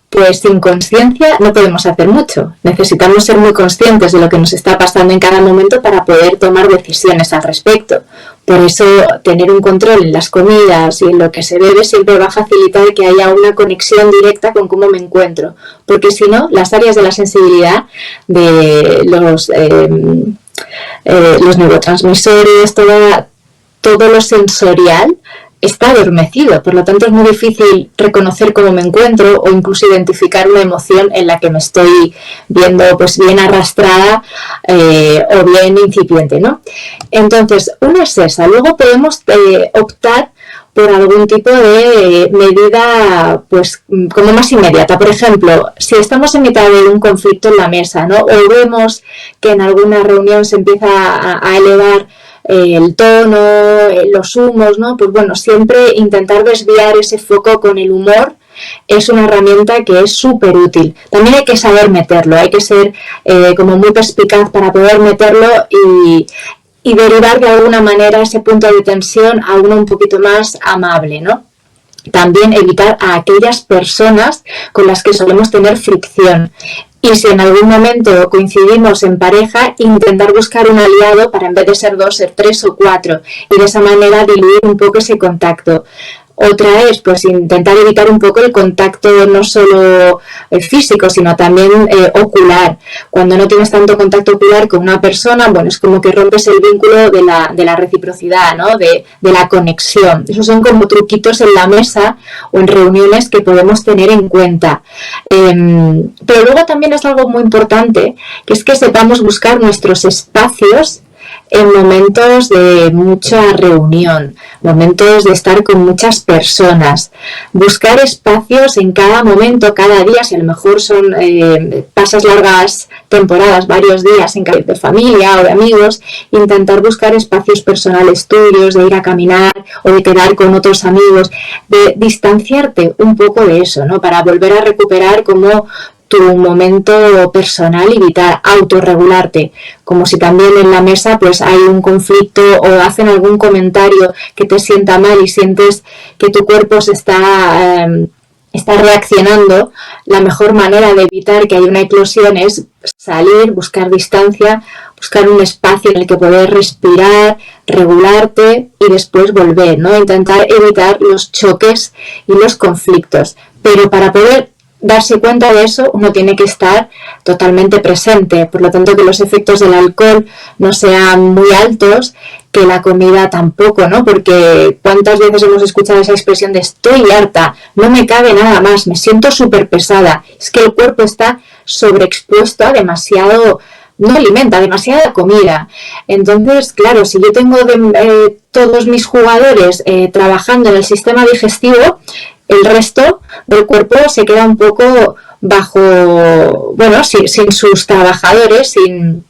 Pues sin conciencia no podemos hacer mucho. Necesitamos ser muy conscientes de lo que nos está pasando en cada momento para poder tomar decisiones al respecto. Por eso, tener un control en las comidas y en lo que se bebe siempre va a facilitar que haya una conexión directa con cómo me encuentro. Porque si no, las áreas de la sensibilidad de los neurotransmisores, todo lo sensorial, está adormecido, por lo tanto es muy difícil reconocer cómo me encuentro o incluso identificar una emoción en la que me estoy viendo pues bien arrastrada o bien incipiente, ¿no? Entonces, una es esa. Luego podemos optar por algún tipo de medida pues como más inmediata. Por ejemplo, si estamos en mitad de un conflicto en la mesa, ¿no?, o vemos que en alguna reunión se empieza a elevar el tono, los humos, ¿no? Pues bueno, siempre intentar desviar ese foco con el humor es una herramienta que es súper útil. También hay que saber meterlo, hay que ser como muy perspicaz para poder meterlo y derivar de alguna manera ese punto de tensión a uno un poquito más amable, ¿no? También evitar a aquellas personas con las que solemos tener fricción. Y si en algún momento coincidimos en pareja, intentar buscar un aliado para, en vez de ser 2, ser 3 o 4, y de esa manera diluir un poco ese contacto. Otra es pues intentar evitar un poco el contacto no solo físico, sino también ocular. Cuando no tienes tanto contacto ocular con una persona, bueno, es como que rompes el vínculo de la reciprocidad, ¿no? De la conexión. Esos son como truquitos en la mesa o en reuniones que podemos tener en cuenta. Pero luego también es algo muy importante, que es que sepamos buscar nuestros espacios en momentos de mucha reunión, momentos de estar con muchas personas, buscar espacios en cada momento, cada día, si a lo mejor son pasas largas temporadas, varios días en casa de familia o de amigos, intentar buscar espacios personales tuyos, de ir a caminar o de quedar con otros amigos, de distanciarte un poco de eso, ¿no? Para volver a recuperar como tu momento personal y vital, autorregularte, como si también en la mesa pues hay un conflicto o hacen algún comentario que te sienta mal y sientes que tu cuerpo se está reaccionando. La mejor manera de evitar que haya una eclosión es salir, buscar distancia, buscar un espacio en el que poder respirar, regularte y después volver, ¿no? Intentar evitar los choques y los conflictos, pero para poder darse cuenta de eso, uno tiene que estar totalmente presente, por lo tanto que los efectos del alcohol no sean muy altos, que la comida tampoco, ¿no? Porque cuántas veces hemos escuchado esa expresión de estoy harta, no me cabe nada más, me siento súper pesada, es que el cuerpo está sobreexpuesto a demasiado, no alimenta, demasiada comida. Entonces, claro, si yo tengo todos mis jugadores trabajando en el sistema digestivo, el resto del cuerpo se queda un poco bajo, bueno, sin sus trabajadores, sin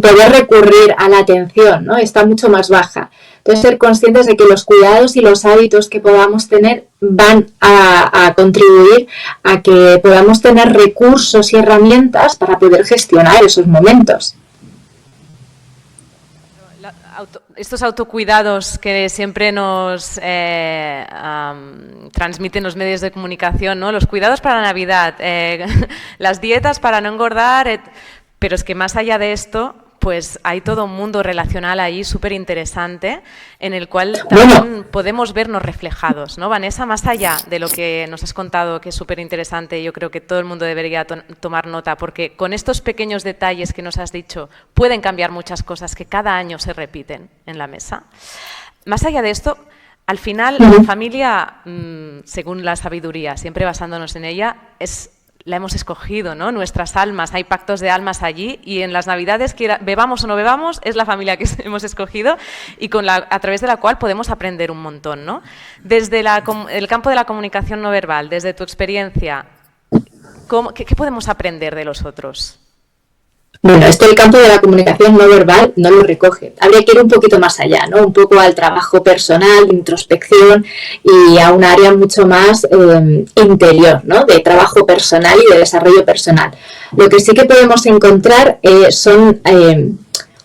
poder recurrir a la atención, ¿no? Está mucho más baja. Entonces, ser conscientes de que los cuidados y los hábitos que podamos tener van a contribuir a que podamos tener recursos y herramientas para poder gestionar esos momentos. Estos autocuidados que siempre nos transmiten los medios de comunicación, ¿no? Los cuidados para la Navidad, las dietas para no engordar, pero es que más allá de esto, pues hay todo un mundo relacional ahí súper interesante en el cual también podemos vernos reflejados, ¿no, Vanessa? Más allá de lo que nos has contado, que es súper interesante, yo creo que todo el mundo debería tomar nota, porque con estos pequeños detalles que nos has dicho pueden cambiar muchas cosas que cada año se repiten en la mesa. Más allá de esto, al final la familia, según la sabiduría, siempre basándonos en ella, la hemos escogido, ¿no? Nuestras almas, hay pactos de almas allí y en las Navidades, bebamos o no bebamos, es la familia que hemos escogido y a través de la cual podemos aprender un montón, ¿no? Desde el campo de la comunicación no verbal, desde tu experiencia, ¿qué podemos aprender de los otros? Bueno, esto el campo de la comunicación no verbal no lo recoge. Habría que ir un poquito más allá, ¿no? Un poco al trabajo personal, de introspección y a un área mucho más interior, ¿no? De trabajo personal y de desarrollo personal. Lo que sí que podemos encontrar son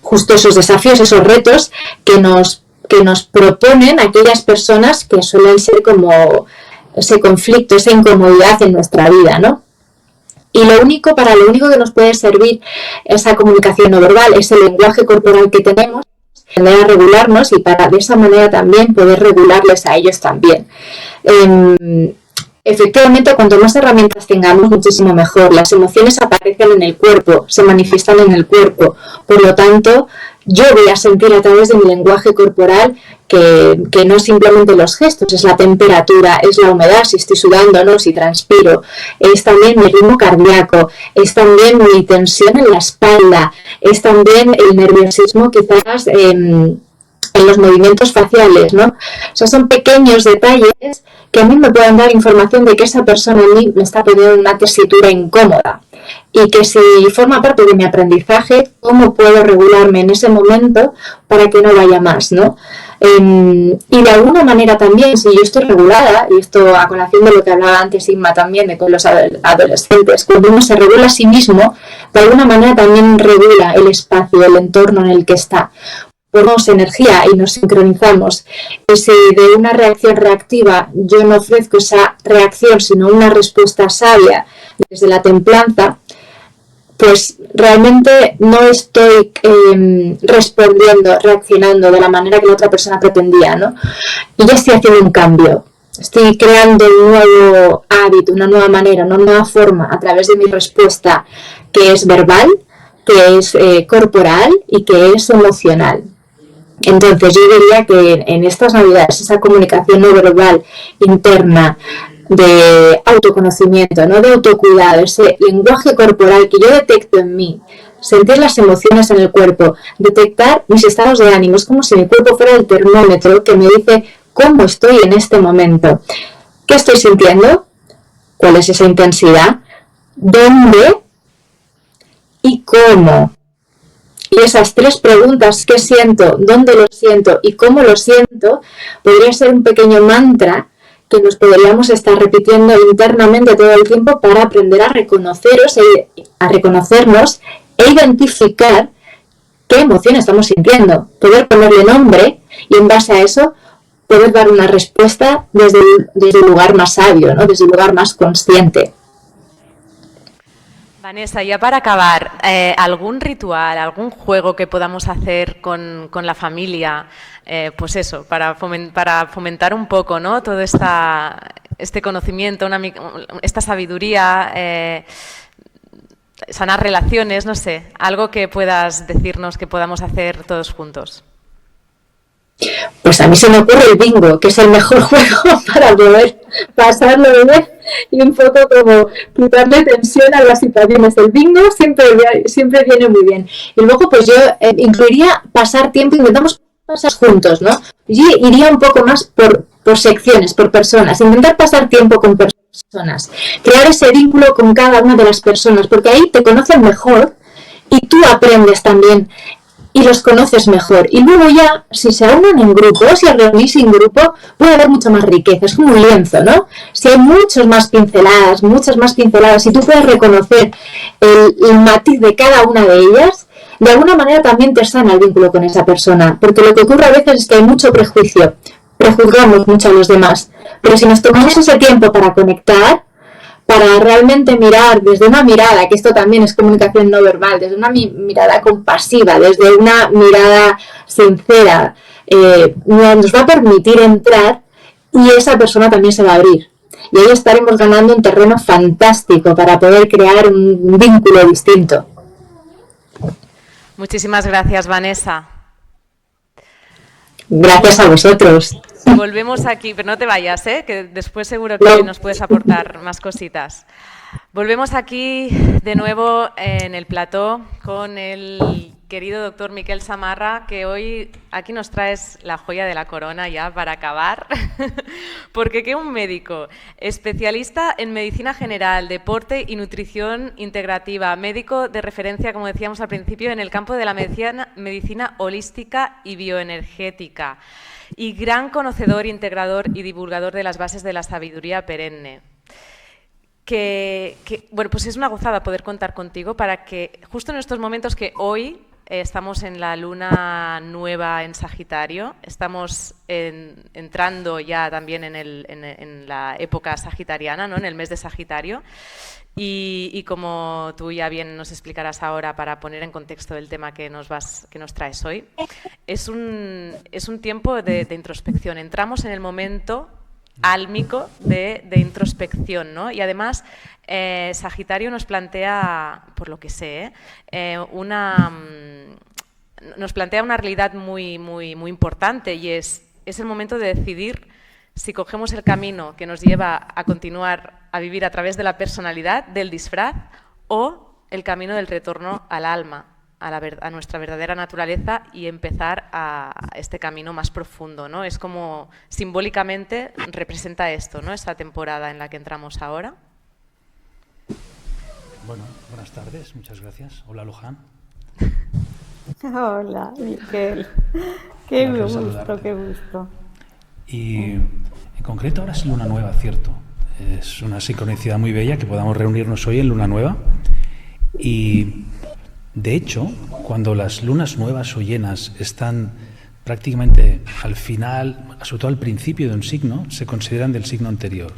justo esos desafíos, esos retos que nos proponen aquellas personas que suelen ser como ese conflicto, esa incomodidad en nuestra vida, ¿no? Y lo único que nos puede servir esa comunicación no verbal, ese lenguaje corporal que tenemos, aprender a regularnos y para de esa manera también poder regularles a ellos también. Efectivamente, cuanto más herramientas tengamos, muchísimo mejor. Las emociones aparecen en el cuerpo, se manifiestan en el cuerpo. Por lo tanto, yo voy a sentir a través de mi lenguaje corporal que no es simplemente los gestos, es la temperatura, es la humedad, si estoy sudando, ¿no? Si transpiro, es también mi ritmo cardíaco, es también mi tensión en la espalda, es también el nerviosismo quizás en los movimientos faciales, ¿no? O sea, son pequeños detalles que a mí me pueden dar información de que esa persona en mí me está poniendo una tesitura incómoda y que si forma parte de mi aprendizaje, ¿cómo puedo regularme en ese momento para que no vaya más, ¿no? Y de alguna manera también, si yo estoy regulada, y esto a colación de lo que hablaba antes Inma también de con los adolescentes, cuando uno se regula a sí mismo, de alguna manera también regula el espacio, el entorno en el que está. Ponemos energía y nos sincronizamos. Si de una reacción reactiva yo no ofrezco esa reacción, sino una respuesta sabia desde la templanza, pues realmente no estoy reaccionando de la manera que la otra persona pretendía, ¿no? Y ya estoy haciendo un cambio. Estoy creando un nuevo hábito, una nueva manera, una nueva forma a través de mi respuesta, que es verbal, que es corporal y que es emocional. Entonces yo diría que en estas Navidades esa comunicación no verbal interna de autoconocimiento, ¿no? De autocuidado, ese lenguaje corporal que yo detecto en mí, sentir las emociones en el cuerpo, detectar mis estados de ánimo, es como si mi cuerpo fuera el termómetro que me dice cómo estoy en este momento, qué estoy sintiendo, cuál es esa intensidad, dónde y cómo. Y esas 3 preguntas, ¿qué siento?, ¿dónde lo siento? Y cómo lo siento, podría ser un pequeño mantra que nos podríamos estar repitiendo internamente todo el tiempo para aprender a reconocernos e identificar qué emoción estamos sintiendo, poder ponerle nombre y en base a eso poder dar una respuesta desde el lugar más sabio, ¿no? Desde el lugar más consciente. Vanessa, ya para acabar, ¿algún ritual, algún juego que podamos hacer con la familia, pues eso, para fomentar un poco, ¿no? Todo este conocimiento, esta sabiduría, sanar relaciones, no sé, algo que puedas decirnos que podamos hacer todos juntos? Pues a mí se me ocurre el bingo, que es el mejor juego para poder pasarlo bien y un poco como quitarle tensión a las situaciones. El bingo siempre viene muy bien. Y luego pues yo incluiría pasar tiempo, intentamos pasar juntos, ¿no? Yo iría un poco más por secciones, por personas, intentar pasar tiempo con personas, crear ese vínculo con cada una de las personas, porque ahí te conocen mejor y tú aprendes también y los conoces mejor. Y luego ya, si se unen en grupo, si os reunís en grupo, puede haber mucha más riqueza. Es como un lienzo, ¿no? Si hay muchas más pinceladas, y tú puedes reconocer el matiz de cada una de ellas, de alguna manera también te sana el vínculo con esa persona. Porque lo que ocurre a veces es que hay mucho prejuicio. Prejuzgamos mucho a los demás. Pero si nos tomamos ese tiempo para conectar, para realmente mirar desde una mirada, que esto también es comunicación no verbal, desde una mirada compasiva, desde una mirada sincera, nos va a permitir entrar y esa persona también se va a abrir. Y ahí estaremos ganando un terreno fantástico para poder crear un vínculo distinto. Muchísimas gracias, Vanessa. Gracias a vosotros. Volvemos aquí, pero no te vayas, que después seguro que nos puedes aportar más cositas. Volvemos aquí de nuevo en el plató con el querido doctor Miquel Samarra, que hoy aquí nos traes la joya de la corona ya para acabar, porque que un médico especialista en medicina general, deporte y nutrición integrativa, médico de referencia, como decíamos al principio, en el campo de la medicina holística y bioenergética, y gran conocedor, integrador y divulgador de las bases de la sabiduría perenne. Bueno, pues es una gozada poder contar contigo para que justo en estos momentos que hoy estamos en la luna nueva en Sagitario, estamos entrando ya también en la época sagitariana, ¿no? En el mes de Sagitario, y como tú ya bien nos explicarás ahora para poner en contexto el tema que nos traes hoy, es un tiempo de introspección. Entramos en el momento álmico de introspección, ¿no? Y además Sagitario nos plantea, por lo que sé, nos plantea una realidad muy, muy, muy importante, y es el momento de decidir si cogemos el camino que nos lleva a continuar a vivir a través de la personalidad, del disfraz, o el camino del retorno al alma, a nuestra verdadera naturaleza, y empezar a este camino más profundo, ¿no? Es como simbólicamente representa esto, ¿no? Esta temporada en la que entramos ahora. Bueno, buenas tardes, muchas gracias. Hola, Luján. Hola, Miquel. Qué gusto. Y en concreto ahora es luna nueva, ¿cierto? Es una sincronicidad muy bella que podamos reunirnos hoy en luna nueva. Y de hecho, cuando las lunas nuevas o llenas están prácticamente al final, sobre todo al principio de un signo, se consideran del signo anterior.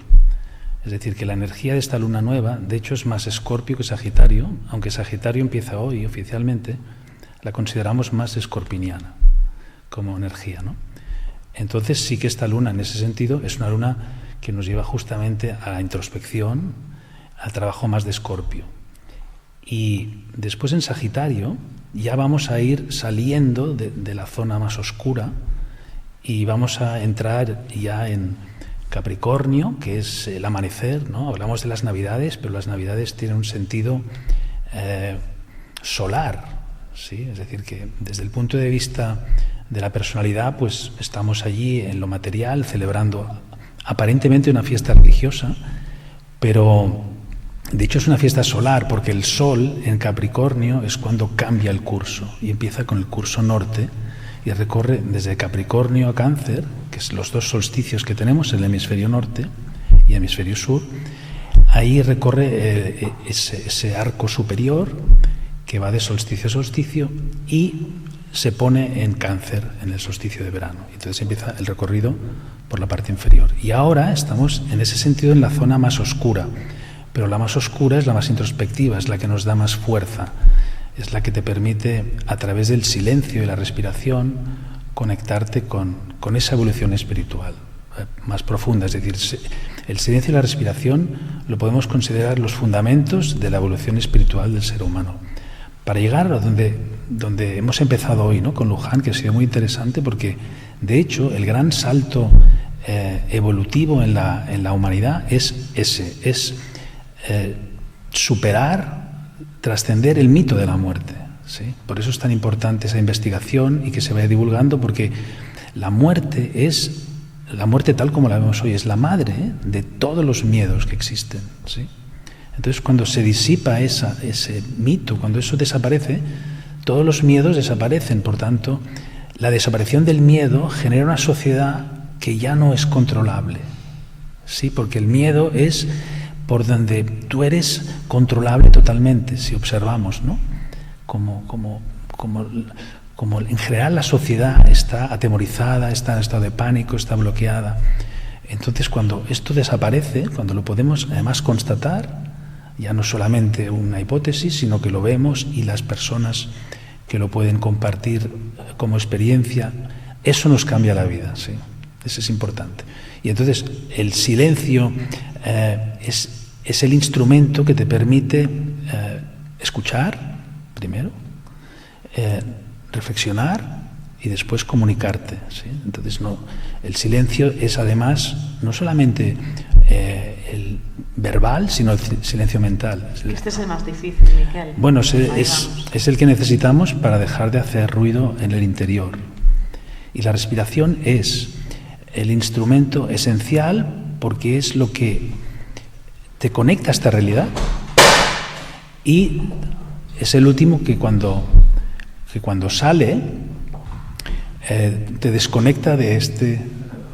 Es decir, que la energía de esta luna nueva, de hecho, es más Escorpio que Sagitario, aunque Sagitario empieza hoy oficialmente, la consideramos más escorpiniana como energía, ¿no? Entonces sí que esta luna, en ese sentido, es una luna que nos lleva justamente a la introspección, al trabajo más de Escorpio. Y después en Sagitario ya vamos a ir saliendo de la zona más oscura y vamos a entrar ya en Capricornio, que es el amanecer, ¿no? Hablamos de las Navidades, pero las Navidades tienen un sentido solar, ¿sí? Es decir, que desde el punto de vista de la personalidad, pues estamos allí en lo material, celebrando aparentemente una fiesta religiosa, pero de hecho es una fiesta solar, porque el Sol en Capricornio es cuando cambia el curso y empieza con el curso norte y recorre desde Capricornio a Cáncer, que son los dos solsticios que tenemos, el hemisferio norte y el hemisferio sur. Ahí recorre ese arco superior que va de solsticio a solsticio y se pone en Cáncer en el solsticio de verano. Entonces empieza el recorrido por la parte inferior. Y ahora estamos en ese sentido en la zona más oscura, pero la más oscura es la más introspectiva, es la que nos da más fuerza, es la que te permite, a través del silencio y la respiración, conectarte con esa evolución espiritual más profunda. Es decir, el silencio y la respiración lo podemos considerar los fundamentos de la evolución espiritual del ser humano. Para llegar a donde hemos empezado hoy, ¿no? Con Luján, que ha sido muy interesante, porque de hecho el gran salto evolutivo en la humanidad es superar, trascender el mito de la muerte, ¿sí? Por eso es tan importante esa investigación y que se vaya divulgando, porque la muerte tal como la vemos hoy, es la madre de todos los miedos que existen, ¿sí? Entonces, cuando se disipa ese mito, cuando eso desaparece, todos los miedos desaparecen. Por tanto, la desaparición del miedo genera una sociedad que ya no es controlable, ¿sí? Porque el miedo es por donde tú eres controlable totalmente, si observamos, ¿no? Como en general la sociedad está atemorizada, está en estado de pánico, está bloqueada. Entonces, cuando esto desaparece, cuando lo podemos además constatar, ya no solamente una hipótesis, sino que lo vemos y las personas que lo pueden compartir como experiencia, eso nos cambia la vida, ¿sí? Eso es importante. Y entonces el silencio es el instrumento que te permite escuchar primero, reflexionar y después comunicarte, ¿sí? Entonces el silencio es además no solamente el verbal, sino el silencio mental. Este es el más difícil, Miquel. Bueno, es el que necesitamos para dejar de hacer ruido en el interior. Y la respiración es el instrumento esencial, porque es lo que te conecta a esta realidad y es el último que cuando sale te desconecta de este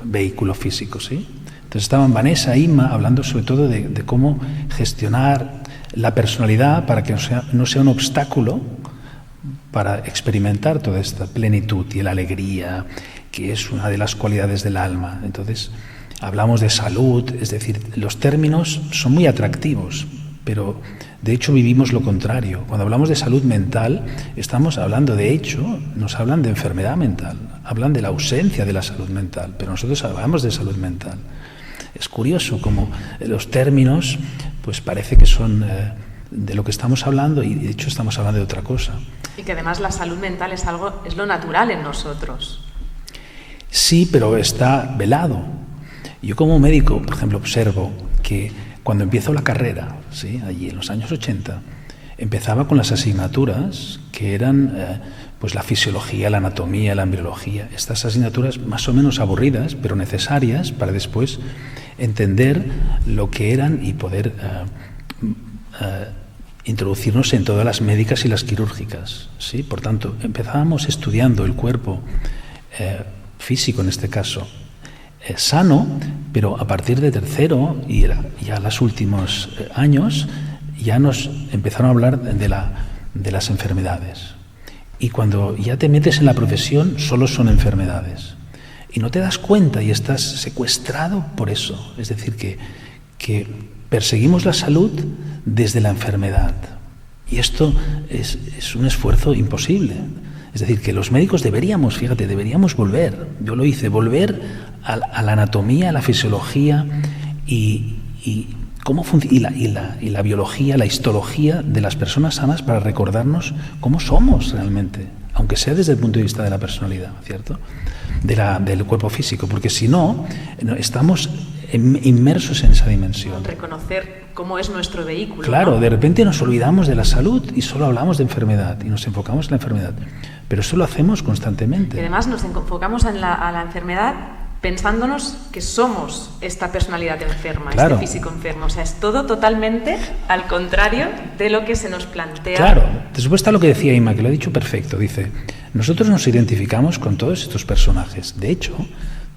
vehículo físico, ¿sí? Entonces estaban Vanessa e Inma hablando sobre todo de cómo gestionar la personalidad para que no sea un obstáculo para experimentar toda esta plenitud y la alegría, que es una de las cualidades del alma. Entonces hablamos de salud, es decir, los términos son muy atractivos, pero de hecho vivimos lo contrario. Cuando hablamos de salud mental, estamos hablando, de hecho, nos hablan de enfermedad mental, hablan de la ausencia de la salud mental, pero nosotros hablamos de salud mental. Es curioso como los términos, pues parece que son de lo que estamos hablando y de hecho estamos hablando de otra cosa. Y que además la salud mental es lo natural en nosotros. Sí, pero está velado. Yo como médico, por ejemplo, observo que cuando empiezo la carrera, ¿sí? Allí en los años 80, empezaba con las asignaturas que eran pues la fisiología, la anatomía, la embriología, estas asignaturas más o menos aburridas, pero necesarias para después entender lo que eran y poder introducirnos en todas las médicas y las quirúrgicas, ¿sí? Por tanto, empezábamos estudiando el cuerpo físico, en este caso, sano, pero a partir de tercero y ya los últimos años ya nos empezaron a hablar de las enfermedades. Y cuando ya te metes en la profesión, solo son enfermedades. Y no te das cuenta y estás secuestrado por eso. Es decir, que que perseguimos la salud desde la enfermedad. Y esto es un esfuerzo imposible. Es decir, que los médicos deberíamos volver, yo lo hice, volver a la anatomía, a la fisiología y cómo y la biología, la histología de las personas sanas para recordarnos cómo somos realmente, aunque sea desde el punto de vista de la personalidad, ¿cierto? Del cuerpo físico, porque si no, estamos inmersos en esa dimensión. Reconocer cómo es nuestro vehículo. Claro, ¿no? de repente nos olvidamos de la salud y solo hablamos de enfermedad y nos enfocamos en la enfermedad. Pero eso lo hacemos constantemente. Y además nos enfocamos a la enfermedad pensándonos que somos esta personalidad enferma, claro. Este físico enfermo. O sea, es todo totalmente al contrario de lo que se nos plantea. Claro, después está lo que decía Inma, que lo ha dicho perfecto. Dice, nosotros nos identificamos con todos estos personajes. De hecho,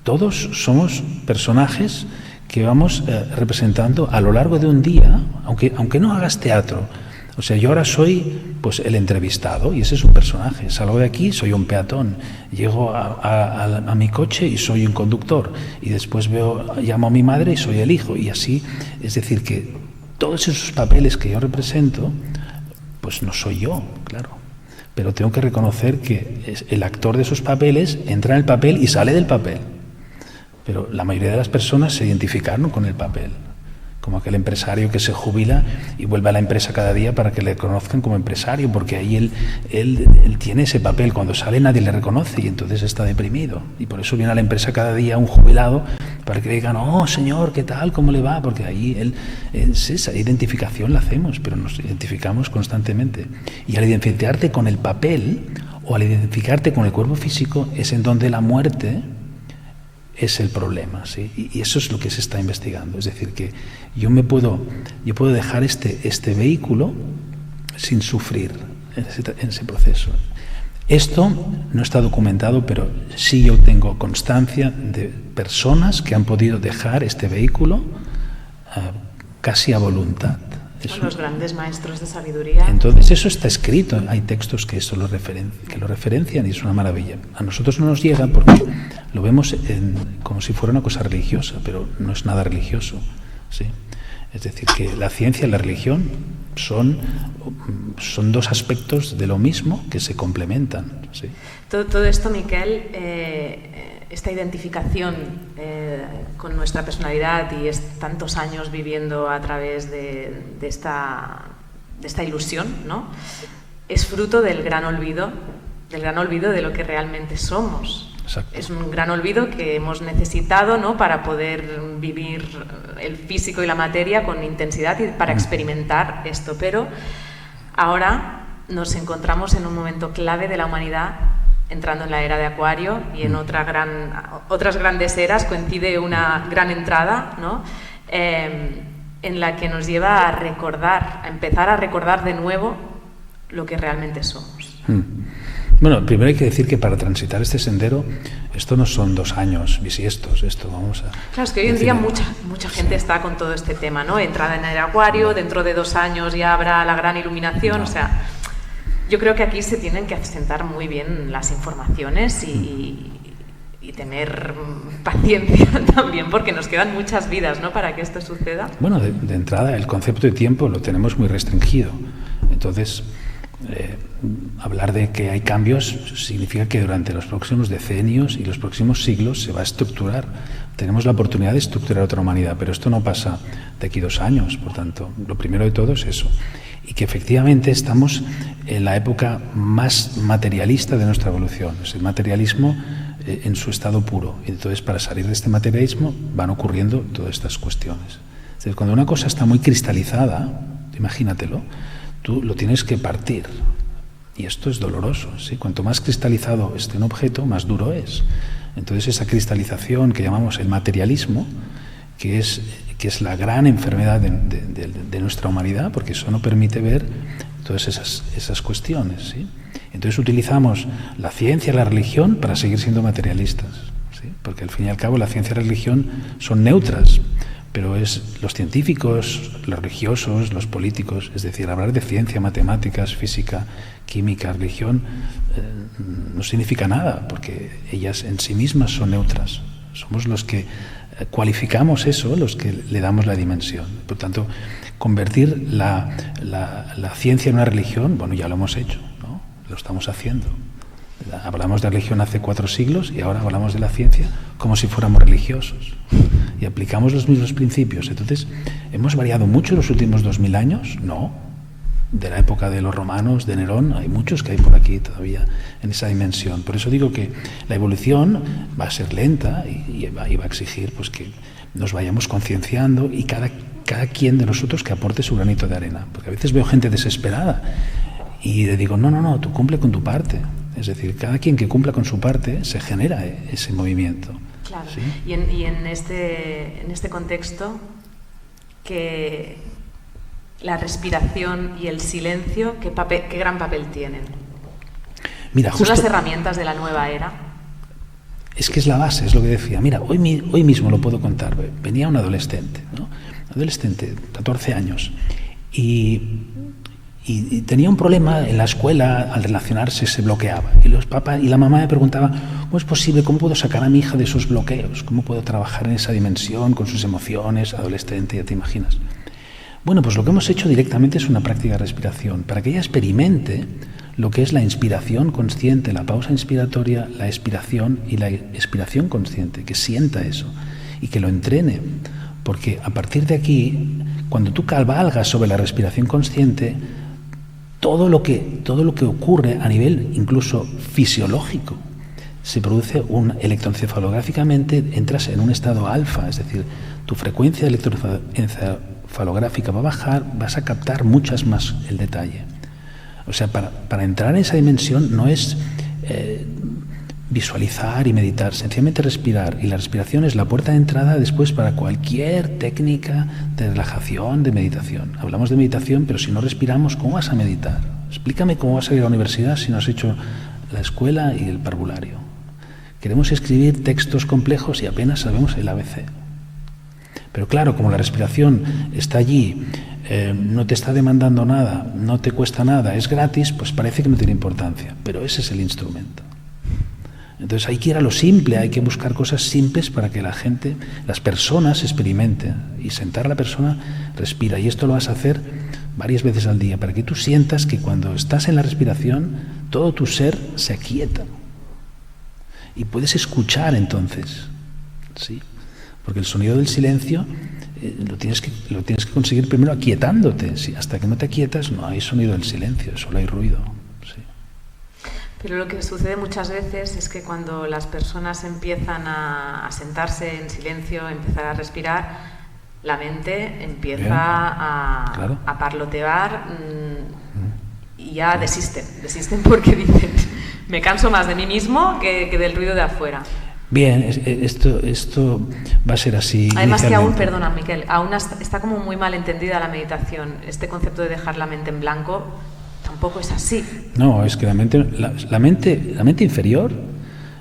todos somos personajes que vamos representando a lo largo de un día, aunque no hagas teatro. O sea, yo ahora soy pues el entrevistado y ese es un personaje. Salgo de aquí, soy un peatón. Llego a mi coche y soy un conductor. Y después llamo a mi madre y soy el hijo. Y así, es decir, que todos esos papeles que yo represento, pues no soy yo, claro. Pero tengo que reconocer que el actor de esos papeles entra en el papel y sale del papel. Pero la mayoría de las personas se identificaron con el papel, como aquel empresario que se jubila y vuelve a la empresa cada día para que le conozcan como empresario, porque ahí él tiene ese papel. Cuando sale nadie le reconoce y entonces está deprimido. Y por eso viene a la empresa cada día un jubilado para que le digan, oh señor, ¿qué tal? ¿Cómo le va? Porque ahí esa identificación la hacemos, pero nos identificamos constantemente. Y al identificarte con el papel o al identificarte con el cuerpo físico es en donde la muerte es el problema, ¿sí? Y eso es lo que se está investigando. Es decir, que yo puedo dejar este vehículo sin sufrir en ese proceso. Esto no está documentado, pero sí yo tengo constancia de personas que han podido dejar este vehículo casi a voluntad. Son los grandes maestros de sabiduría. Entonces eso está escrito, hay textos que eso lo referencian y es una maravilla. A nosotros no nos llega porque lo vemos como si fuera una cosa religiosa, pero no es nada religioso, ¿sí? Es decir, que la ciencia y la religión son dos aspectos de lo mismo que se complementan, ¿sí? Todo esto, Miquel, esta identificación con nuestra personalidad y tantos años viviendo a través de esta ilusión, ¿no? Es fruto del gran olvido de lo que realmente somos. Exacto. Es un gran olvido que hemos necesitado, ¿no?, para poder vivir el físico y la materia con intensidad y para experimentar esto. Pero ahora nos encontramos en un momento clave de la humanidad, entrando en la era de Acuario y en otras grandes eras coincide una gran entrada, ¿no?, en la que nos lleva a empezar a recordar de nuevo lo que realmente somos. Bueno, primero hay que decir que para transitar este sendero, esto no son 2 años bisiestos, esto vamos a... Claro, es que hoy en día mucha gente está con todo este tema, ¿no? Entrada en el Acuario, dentro de 2 años ya habrá la gran iluminación, o sea... Yo creo que aquí se tienen que asentar muy bien las informaciones y tener paciencia también, porque nos quedan muchas vidas, ¿no?, para que esto suceda. Bueno, de entrada, el concepto de tiempo lo tenemos muy restringido. Entonces, hablar de que hay cambios significa que durante los próximos decenios y los próximos siglos se va a estructurar. Tenemos la oportunidad de estructurar otra humanidad, pero esto no pasa de aquí 2 años. Por tanto, lo primero de todo es eso. Y que efectivamente estamos en la época más materialista de nuestra evolución. Es el materialismo en su estado puro. Y entonces, para salir de este materialismo van ocurriendo todas estas cuestiones. Es decir, cuando una cosa está muy cristalizada, imagínatelo, tú lo tienes que partir. Y esto es doloroso, ¿sí? Cuanto más cristalizado esté un objeto, más duro es. Entonces, esa cristalización que llamamos el materialismo, que es la gran enfermedad de nuestra humanidad, porque eso no permite ver todas esas cuestiones, ¿sí? Entonces utilizamos la ciencia y la religión para seguir siendo materialistas, ¿sí? Porque al fin y al cabo la ciencia y la religión son neutras, pero los científicos, los religiosos, los políticos, es decir, hablar de ciencia, matemáticas, física, química, religión, no significa nada, porque ellas en sí mismas son neutras. Somos los que cualificamos eso los que le damos la dimensión. Por tanto, convertir la ciencia en una religión, bueno, ya lo hemos hecho, ¿no? Lo estamos haciendo. Hablamos de religión hace 4 siglos y ahora hablamos de la ciencia como si fuéramos religiosos. Y aplicamos los mismos principios. Entonces, ¿hemos variado mucho en los últimos 2000 años? No. De la época de los romanos, de Nerón, hay muchos que hay por aquí todavía en esa dimensión. Por eso digo que la evolución va a ser lenta y va a exigir pues, que nos vayamos concienciando y cada quien de nosotros que aporte su granito de arena. Porque a veces veo gente desesperada y le digo, no, tú cumple con tu parte. Es decir, cada quien que cumpla con su parte se genera ese movimiento. Claro. ¿Sí? Y en este contexto, que la respiración y el silencio, ¿qué gran papel tienen? Mira, ¿Son las herramientas de la nueva era? Es que es la base, es lo que decía. Mira, hoy mismo lo puedo contar. Venía un adolescente, ¿no? Adolescente, 14 años, y tenía un problema en la escuela. Al relacionarse se bloqueaba y los papás y la mamá me preguntaba, ¿cómo es posible? ¿Cómo puedo sacar a mi hija de esos bloqueos? ¿Cómo puedo trabajar en esa dimensión con sus emociones? Adolescente, ya te imaginas. Bueno, pues lo que hemos hecho directamente es una práctica de respiración para que ella experimente lo que es la inspiración consciente, la pausa inspiratoria, la expiración y la expiración consciente, que sienta eso y que lo entrene, porque a partir de aquí, cuando tú cabalgas sobre la respiración consciente, todo lo que ocurre a nivel incluso fisiológico, se produce electroencefalográficamente, entras en un estado alfa, es decir, tu frecuencia electroencefalográfica va a bajar, vas a captar muchas más el detalle. O sea, para entrar en esa dimensión no es visualizar y meditar, sencillamente respirar, y la respiración es la puerta de entrada después para cualquier técnica de relajación, de meditación. Hablamos de meditación, pero si no respiramos, ¿cómo vas a meditar? Explícame cómo vas a ir a la universidad si no has hecho la escuela y el parvulario. Queremos escribir textos complejos y apenas sabemos el ABC. Pero claro, como la respiración está allí, no te está demandando nada, no te cuesta nada, es gratis, pues parece que no tiene importancia, pero ese es el instrumento. Entonces hay que ir a lo simple, hay que buscar cosas simples para que la gente, las personas experimenten, y sentar a la persona, respira, y esto lo vas a hacer varias veces al día, para que tú sientas que cuando estás en la respiración, todo tu ser se aquieta. Y puedes escuchar entonces, ¿sí? Porque el sonido del silencio lo tienes que conseguir primero aquietándote. ¿Sí? Hasta que no te aquietas no hay sonido del silencio, solo hay ruido. ¿Sí? Pero lo que sucede muchas veces es que cuando las personas empiezan a sentarse en silencio, a empezar a respirar, la mente empieza a parlotear y ya desisten porque dicen, me canso más de mí mismo que del ruido de afuera. Bien, esto va a ser así. Además que aún, perdona Miquel, aún está como muy mal entendida la meditación. Este concepto de dejar la mente en blanco tampoco es así. No, es que la mente inferior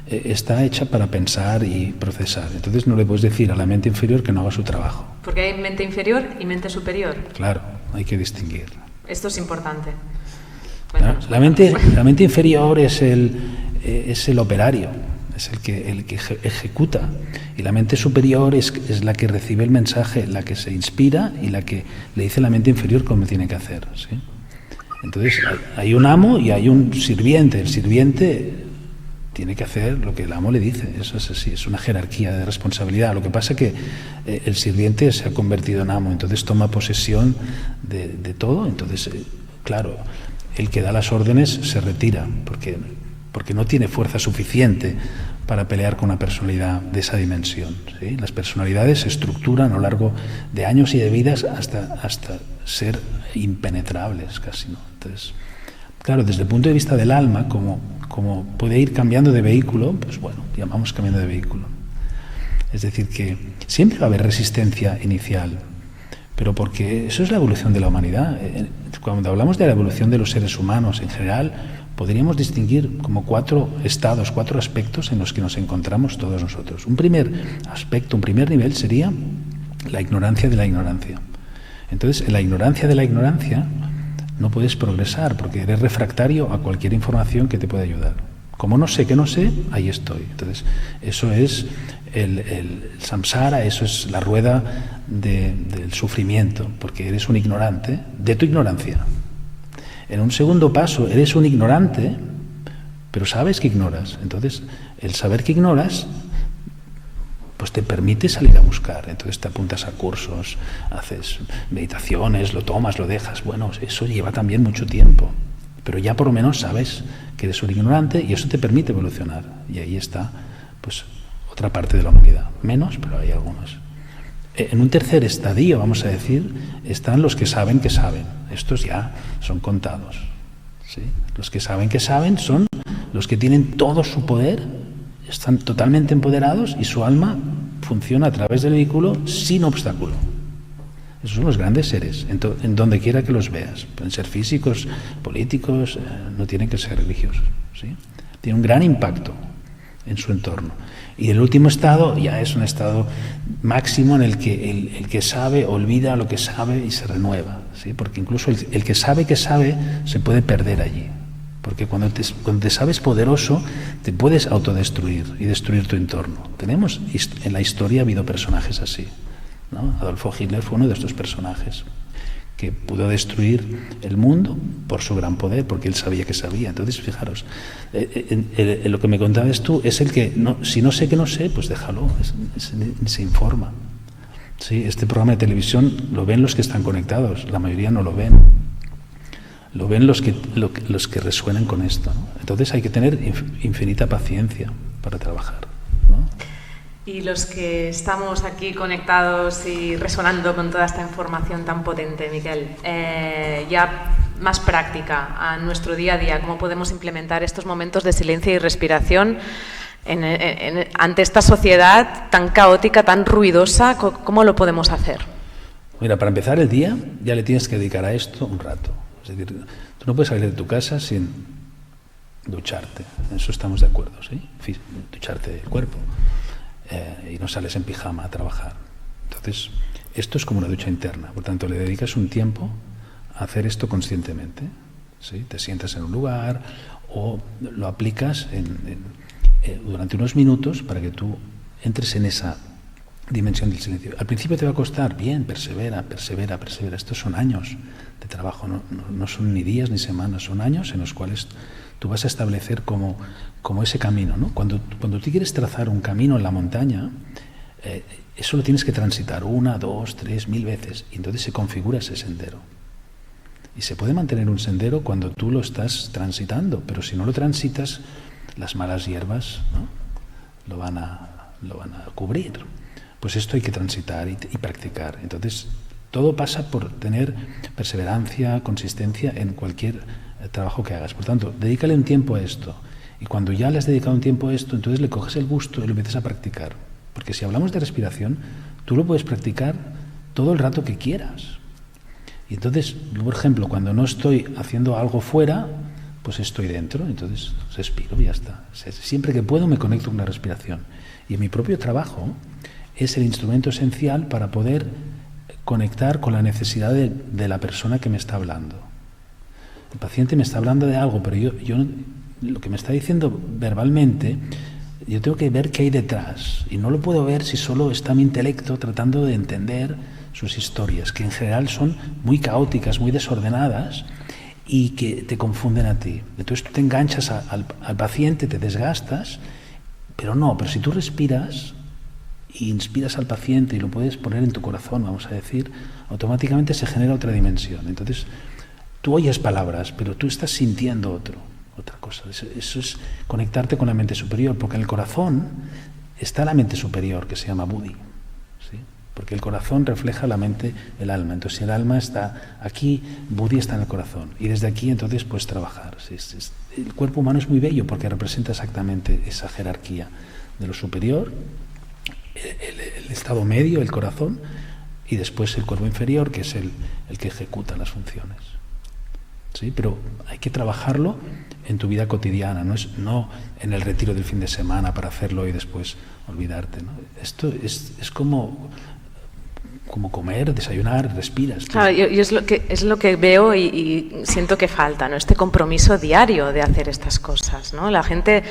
está hecha para pensar y procesar. Entonces no le puedes decir a la mente inferior que no haga su trabajo. Porque hay mente inferior y mente superior. Claro, hay que distinguir. Esto es importante. La mente inferior es el operario. Es el que ejecuta, y la mente superior es la que recibe el mensaje, la que se inspira y la que le dice a la mente inferior cómo tiene que hacer, ¿sí? Entonces hay un amo y hay un sirviente. El sirviente tiene que hacer lo que el amo le dice, eso es así, es una jerarquía de responsabilidad. Lo que pasa es que el sirviente se ha convertido en amo, entonces toma posesión de todo. Entonces, claro, el que da las órdenes se retira porque no tiene fuerza suficiente para pelear con una personalidad de esa dimensión, ¿sí? Las personalidades se estructuran a lo largo de años y de vidas hasta ser impenetrables casi, ¿no? Entonces, claro, desde el punto de vista del alma, como puede ir cambiando de vehículo, pues bueno, llamamos cambiando de vehículo. Es decir, que siempre va a haber resistencia inicial, pero porque eso es la evolución de la humanidad. Cuando hablamos de la evolución de los seres humanos en general, podríamos distinguir como 4 aspectos en los que nos encontramos todos nosotros. Un primer aspecto, un primer nivel sería la ignorancia de la ignorancia. Entonces, en la ignorancia de la ignorancia no puedes progresar porque eres refractario a cualquier información que te pueda ayudar. Como no sé que no sé, ahí estoy. Entonces, eso es el samsara, eso es la rueda del sufrimiento, porque eres un ignorante de tu ignorancia. En un segundo paso, eres un ignorante, pero sabes que ignoras. Entonces, el saber que ignoras, pues te permite salir a buscar. Entonces te apuntas a cursos, haces meditaciones, lo tomas, lo dejas. Bueno, eso lleva también mucho tiempo, pero ya por lo menos sabes que eres un ignorante y eso te permite evolucionar. Y ahí está, pues, otra parte de la humanidad. Menos, pero hay algunos. En un tercer estadio, vamos a decir, están los que saben que saben. Estos ya son contados, ¿sí? Los que saben son los que tienen todo su poder, están totalmente empoderados y su alma funciona a través del vehículo sin obstáculo. Esos son los grandes seres, en donde quiera que los veas. Pueden ser físicos, políticos, no tienen que ser religiosos, ¿sí? Tiene un gran impacto en su entorno. Y el último estado ya es un estado máximo en el que el que sabe olvida lo que sabe y se renueva, ¿sí? Porque incluso el que sabe se puede perder allí. Porque cuando te sabes poderoso, te puedes autodestruir y destruir tu entorno. En la historia ha habido personajes así, ¿no? Adolfo Hitler fue uno de estos personajes que pudo destruir el mundo por su gran poder, porque él sabía que sabía. Entonces, fijaros, lo que me contabas tú es el que, si no sé que no sé, pues déjalo, se informa. Sí, este programa de televisión lo ven los que están conectados, la mayoría no lo ven. Lo ven los que resuenan con esto, ¿no? Entonces hay que tener infinita paciencia para trabajar, ¿no? Y los que estamos aquí conectados y resonando con toda esta información tan potente, Miquel, ya más práctica a nuestro día a día, ¿cómo podemos implementar estos momentos de silencio y respiración ante esta sociedad tan caótica, tan ruidosa? ¿Cómo lo podemos hacer? Mira, para empezar el día ya le tienes que dedicar a esto un rato. Es decir, tú no puedes salir de tu casa sin ducharte, en eso estamos de acuerdo, ¿sí? Ducharte el cuerpo. Y no sales en pijama a trabajar. Entonces, esto es como una ducha interna. Por tanto, le dedicas un tiempo a hacer esto conscientemente, ¿sí? Te sientas en un lugar o lo aplicas durante unos minutos para que tú entres en esa dimensión del silencio. Al principio te va a costar, bien, persevera. Estos son años de trabajo, no son ni días ni semanas, son años en los cuales tú vas a establecer como ese camino, ¿no? Cuando tú quieres trazar un camino en la montaña, eso lo tienes que transitar 1, 2, 3, 1000 veces, y entonces se configura ese sendero. Y se puede mantener un sendero cuando tú lo estás transitando, pero si no lo transitas, las malas hierbas, ¿no?, lo van a cubrir. Pues esto hay que transitar y practicar. Entonces, todo pasa por tener perseverancia, consistencia en cualquier trabajo que hagas. Por tanto, dedícale un tiempo a esto. Y cuando ya le has dedicado un tiempo a esto, entonces le coges el gusto y lo empiezas a practicar. Porque si hablamos de respiración, tú lo puedes practicar todo el rato que quieras. Y entonces, yo, por ejemplo, cuando no estoy haciendo algo fuera, pues estoy dentro, entonces respiro y ya está. Siempre que puedo me conecto con la respiración. Y en mi propio trabajo es el instrumento esencial para poder conectar con la necesidad de la persona que me está hablando. El paciente me está hablando de algo, pero yo lo que me está diciendo verbalmente, yo tengo que ver qué hay detrás. Y no lo puedo ver si solo está mi intelecto tratando de entender sus historias, que en general son muy caóticas, muy desordenadas y que te confunden a ti. Entonces tú te enganchas al paciente, te desgastas, pero si tú respiras y inspiras al paciente y lo puedes poner en tu corazón, vamos a decir, automáticamente se genera otra dimensión. Entonces, tú oyes palabras, pero tú estás sintiendo otra cosa. Eso es conectarte con la mente superior, porque en el corazón está la mente superior, que se llama Buddhi, ¿sí? Porque el corazón refleja la mente, el alma. Entonces, si el alma está aquí, Buddhi está en el corazón. Y desde aquí, entonces, puedes trabajar. El cuerpo humano es muy bello porque representa exactamente esa jerarquía de lo superior, el estado medio, el corazón, y después el cuerpo inferior, que es el que ejecuta las funciones. ¿Sí? Pero hay que trabajarlo en tu vida cotidiana, no en el retiro del fin de semana para hacerlo y después olvidarte, ¿no? Esto es como como comer, desayunar, respiras. Claro, y es lo que veo y siento que falta, ¿no? Este compromiso diario de hacer estas cosas, ¿no? La gente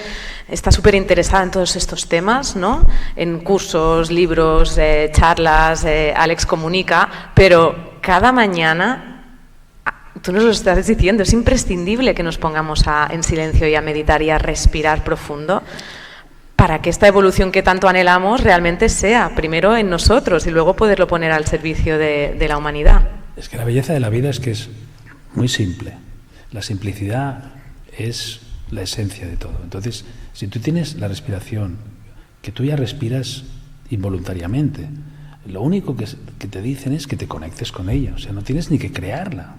está súper interesada en todos estos temas, ¿no? En cursos, libros, charlas, Alex comunica, pero cada mañana, tú nos lo estás diciendo, es imprescindible que nos pongamos en silencio y a meditar y a respirar profundo, para que esta evolución que tanto anhelamos realmente sea primero en nosotros y luego poderlo poner al servicio de la humanidad. Es que la belleza de la vida es que es muy simple. La simplicidad es la esencia de todo. Entonces, si tú tienes la respiración, que tú ya respiras involuntariamente, lo único que te dicen es que te conectes con ella. O sea, no tienes ni que crearla.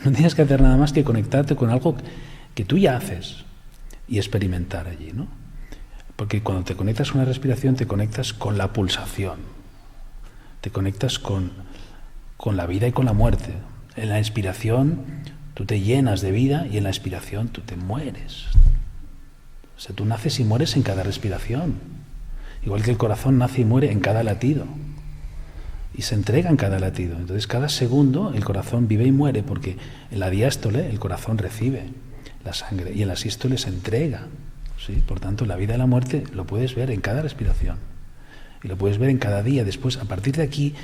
No tienes que hacer nada más que conectarte con algo que tú ya haces y experimentar allí, ¿no? Porque cuando te conectas con la respiración, te conectas con la pulsación, te conectas con la vida y con la muerte. En la inspiración tú te llenas de vida y en la expiración tú te mueres. O sea, tú naces y mueres en cada respiración, igual que el corazón nace y muere en cada latido y se entrega en cada latido. Entonces cada segundo el corazón vive y muere, porque en la diástole el corazón recibe la sangre y en la sístole se entrega. ¿Sí? Por tanto, la vida y la muerte lo puedes ver en cada respiración y lo puedes ver en cada día. Después, a partir de aquí,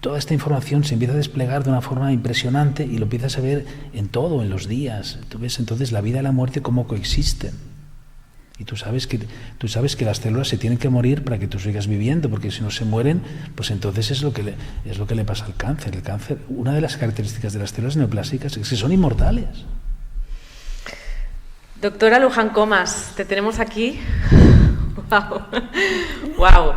toda esta información se empieza a desplegar de una forma impresionante y lo empiezas a ver en todo, en los días. Tú ves entonces la vida y la muerte cómo coexisten. Y tú sabes que las células se tienen que morir para que tú sigas viviendo, porque si no se mueren, pues entonces es lo que le pasa al cáncer. El cáncer, una de las características de las células neoplásicas es que son inmortales. Doctora Luján Comas, te tenemos aquí. Wow.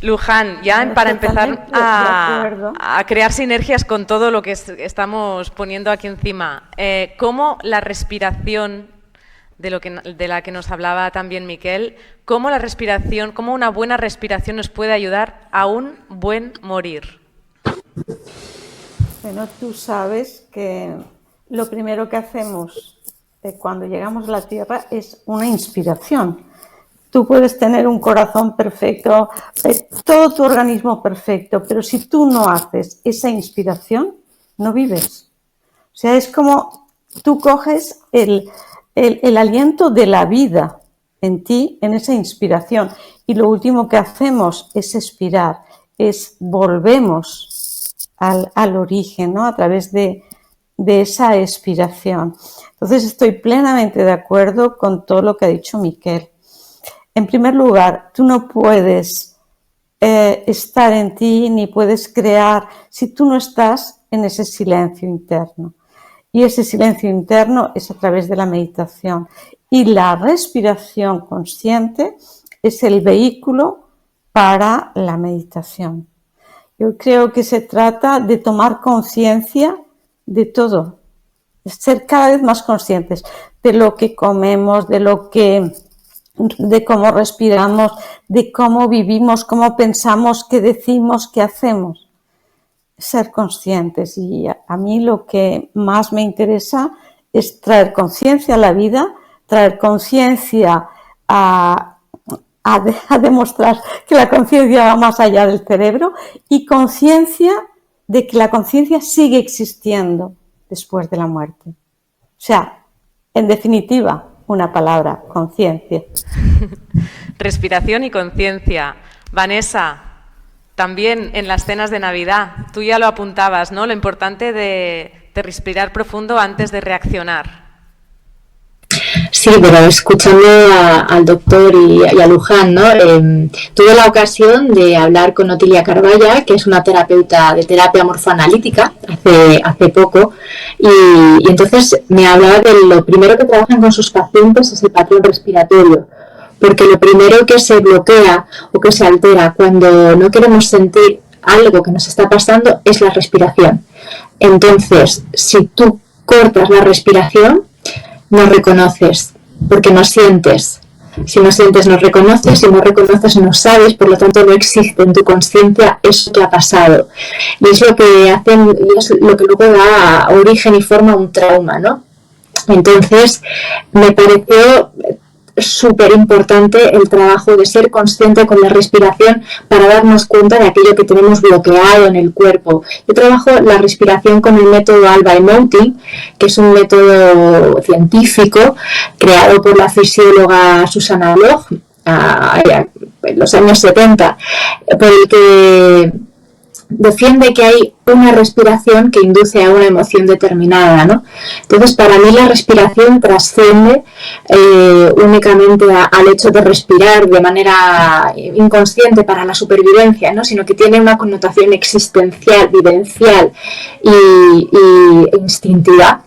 Luján, ya para empezar a crear sinergias con todo lo que estamos poniendo aquí encima, ¿cómo la respiración, de la que nos hablaba también Miquel, cómo una buena respiración nos puede ayudar a un buen morir? Bueno, tú sabes que lo primero que hacemos cuando llegamos a la Tierra es una inspiración. Tú puedes tener un corazón perfecto, todo tu organismo perfecto, pero si tú no haces esa inspiración, no vives. O sea, es como tú coges el aliento de la vida en ti, en esa inspiración, y lo último que hacemos es expirar, volvemos al origen, ¿no? A través de esa expiración. Entonces estoy plenamente de acuerdo con todo lo que ha dicho Miquel. En primer lugar, tú no puedes estar en ti ni puedes crear si tú no estás en ese silencio interno. Y ese silencio interno es a través de la meditación. Y la respiración consciente es el vehículo para la meditación. Yo creo que se trata de tomar conciencia de todo, de ser cada vez más conscientes de lo que comemos, de cómo respiramos, de cómo vivimos, cómo pensamos, qué decimos, qué hacemos. Ser conscientes. Y a mí lo que más me interesa es traer conciencia a la vida, traer conciencia a demostrar que la conciencia va más allá del cerebro y conciencia de que la conciencia sigue existiendo después de la muerte. O sea, en definitiva, una palabra, conciencia. Respiración y conciencia. Vanessa, también en las cenas de Navidad, tú ya lo apuntabas, ¿no? Lo importante de respirar profundo antes de reaccionar. Sí, pero escuchando al doctor y a Luján, ¿no? Tuve la ocasión de hablar con Otilia Carballa, que es una terapeuta de terapia morfoanalítica, hace poco, y entonces me hablaba de lo primero que trabajan con sus pacientes es el patrón respiratorio, porque lo primero que se bloquea o que se altera cuando no queremos sentir algo que nos está pasando es la respiración. Entonces, si tú cortas la respiración, no reconoces, porque no sientes. Si no sientes, no reconoces. Si no reconoces, no sabes. Por lo tanto, no existe en tu conciencia eso que ha pasado. Y es lo que hacen, y es lo que luego da origen y forma a un trauma, ¿no? Entonces, me pareció súper importante el trabajo de ser consciente con la respiración para darnos cuenta de aquello que tenemos bloqueado en el cuerpo. Yo trabajo la respiración con el método Alba Emoting, que es un método científico creado por la fisióloga Susanna Bloch en los años 70, por el que defiende que hay una respiración que induce a una emoción determinada, ¿no? Entonces, para mí la respiración trasciende únicamente al hecho de respirar de manera inconsciente para la supervivencia, ¿no? Sino que tiene una connotación existencial, vivencial y instintiva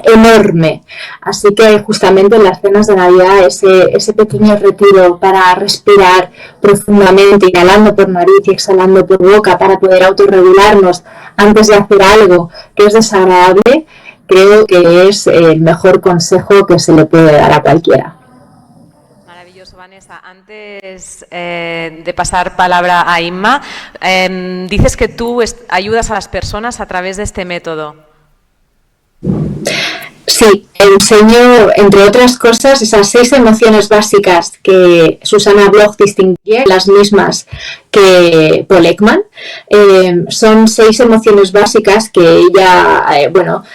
enorme. Así que justamente en las cenas de Navidad ese pequeño retiro para respirar profundamente, inhalando por nariz y exhalando por boca para poder autorregularnos antes de hacer algo que es desagradable, creo que es el mejor consejo que se le puede dar a cualquiera. Maravilloso, Vanessa. Antes de pasar palabra a Inma, dices que tú ayudas a las personas a través de este método. Sí, enseño, entre otras cosas, esas 6 emociones básicas que Susanna Bloch distinguía, las mismas que Paul Ekman. Son 6 emociones básicas que ella,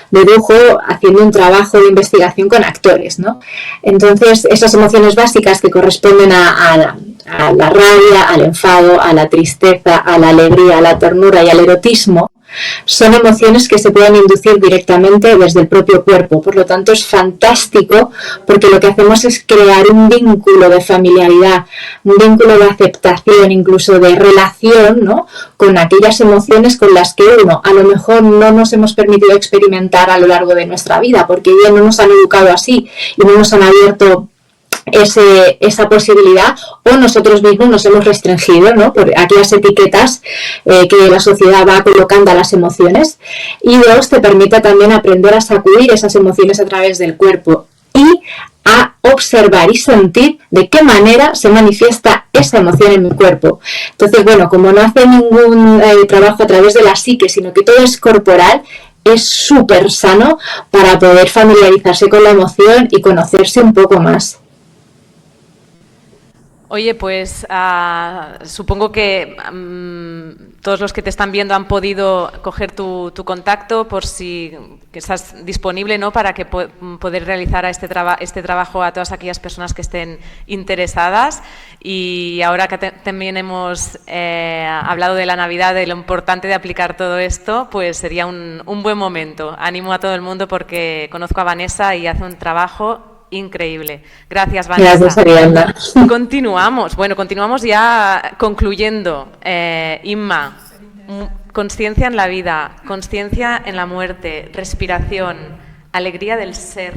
dedujo haciendo un trabajo de investigación con actores, ¿no? Entonces, esas emociones básicas que corresponden a la rabia, al enfado, a la tristeza, a la alegría, a la ternura y al erotismo, son emociones que se pueden inducir directamente desde el propio cuerpo. Por lo tanto, es fantástico porque lo que hacemos es crear un vínculo de familiaridad, un vínculo de aceptación, incluso de relación, ¿no?, con aquellas emociones con las que uno a lo mejor no nos hemos permitido experimentar a lo largo de nuestra vida, porque ya no nos han educado así y no nos han abierto esa posibilidad, o nosotros mismos nos hemos restringido, ¿no?, por aquellas etiquetas que la sociedad va colocando a las emociones. Y 2, te permite también aprender a sacudir esas emociones a través del cuerpo y a observar y sentir de qué manera se manifiesta esa emoción en mi cuerpo. Entonces, bueno, como no hace ningún trabajo a través de la psique, sino que todo es corporal, es súper sano para poder familiarizarse con la emoción y conocerse un poco más. Oye, pues supongo que todos los que te están viendo han podido coger tu contacto por si que estás disponible, ¿no?, para que poder realizar este trabajo a todas aquellas personas que estén interesadas. Y ahora que también hemos hablado de la Navidad, de lo importante de aplicar todo esto, pues sería un buen momento. Animo a todo el mundo porque conozco a Vanessa y hace un trabajo increíble. Gracias, Vanessa. Gracias, Ariadna. Continuamos ya concluyendo. Inma, consciencia en la vida, consciencia en la muerte, respiración, alegría del ser.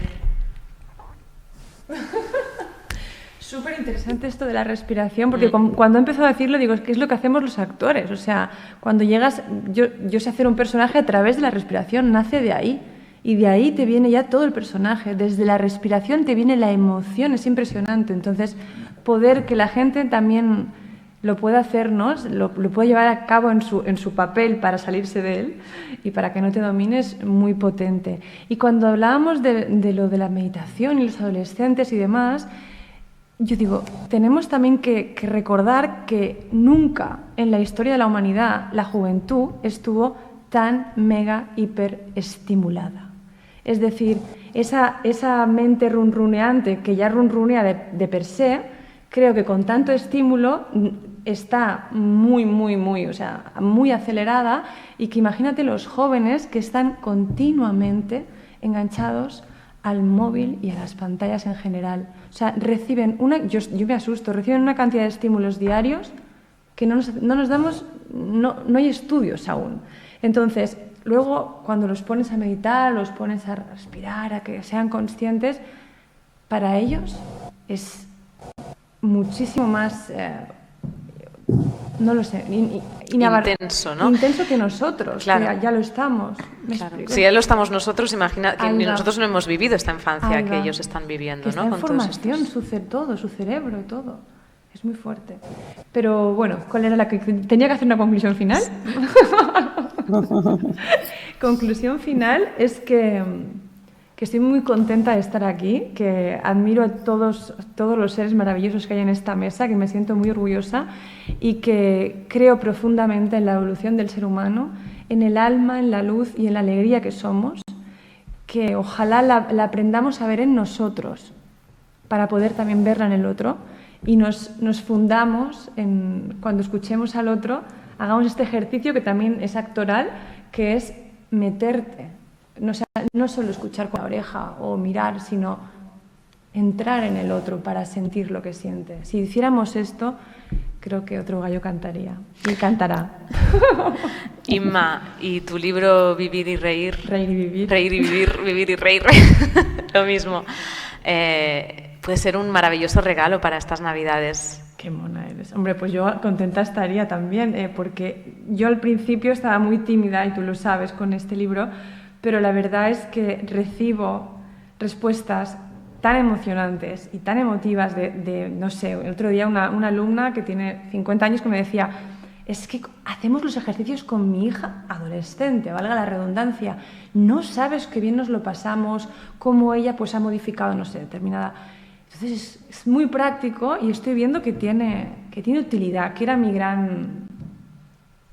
Súper interesante esto de la respiración, porque cuando he empezado a decirlo, digo, es que es lo que hacemos los actores. O sea, cuando llegas, yo sé hacer un personaje a través de la respiración, nace de ahí. Y de ahí te viene ya todo el personaje. Desde la respiración te viene la emoción, es impresionante. Entonces, poder que la gente también lo pueda hacernos, lo pueda llevar a cabo en su papel para salirse de él y para que no te domines, muy potente. Y cuando hablábamos de lo de la meditación y los adolescentes y demás, yo digo, tenemos también que recordar que nunca en la historia de la humanidad la juventud estuvo tan mega hiper estimulada. Es decir, esa mente runruneante que ya runrunea de per se, creo que con tanto estímulo está muy acelerada, y que imagínate los jóvenes que están continuamente enganchados al móvil y a las pantallas en general. O sea, reciben yo me asusto, reciben una cantidad de estímulos diarios que no nos damos, no hay estudios aún. Entonces, luego, cuando los pones a meditar, los pones a respirar, a que sean conscientes, para ellos es muchísimo más, no lo sé, intenso, ¿no? Intenso que nosotros, claro. Que ya lo estamos. Claro. Si ya lo estamos nosotros, imagina que nosotros no hemos vivido esta infancia que ellos están viviendo, que está ¿no? en formación, todo, su cerebro, todo. Es muy fuerte. Pero bueno, ¿cuál era la que tenía que hacer una conclusión final? Conclusión final es que que estoy muy contenta de estar aquí, que admiro a todos los seres maravillosos que hay en esta mesa, que me siento muy orgullosa y que creo profundamente en la evolución del ser humano, en el alma, en la luz y en la alegría que somos, que ojalá la aprendamos a ver en nosotros para poder también verla en el otro y nos fundamos cuando escuchemos al otro, hagamos este ejercicio que también es actoral, que es meterte. No solo escuchar con la oreja o mirar, sino entrar en el otro para sentir lo que siente. Si hiciéramos esto, creo que otro gallo cantaría y cantará. Inma, ¿y tu libro Vivir y Reír? Reír y vivir. Reír y vivir, vivir y reír. Lo mismo. Puede ser un maravilloso regalo para estas Navidades. Qué mona eres. Hombre, pues yo contenta estaría también, porque yo al principio estaba muy tímida, y tú lo sabes, con este libro, pero la verdad es que recibo respuestas tan emocionantes y tan emotivas no sé, el otro día una alumna que tiene 50 años que me decía, es que hacemos los ejercicios con mi hija adolescente, valga la redundancia, no sabes qué bien nos lo pasamos, cómo ella pues ha modificado, no sé, determinada... Entonces es muy práctico y estoy viendo que tiene utilidad, que era mi gran...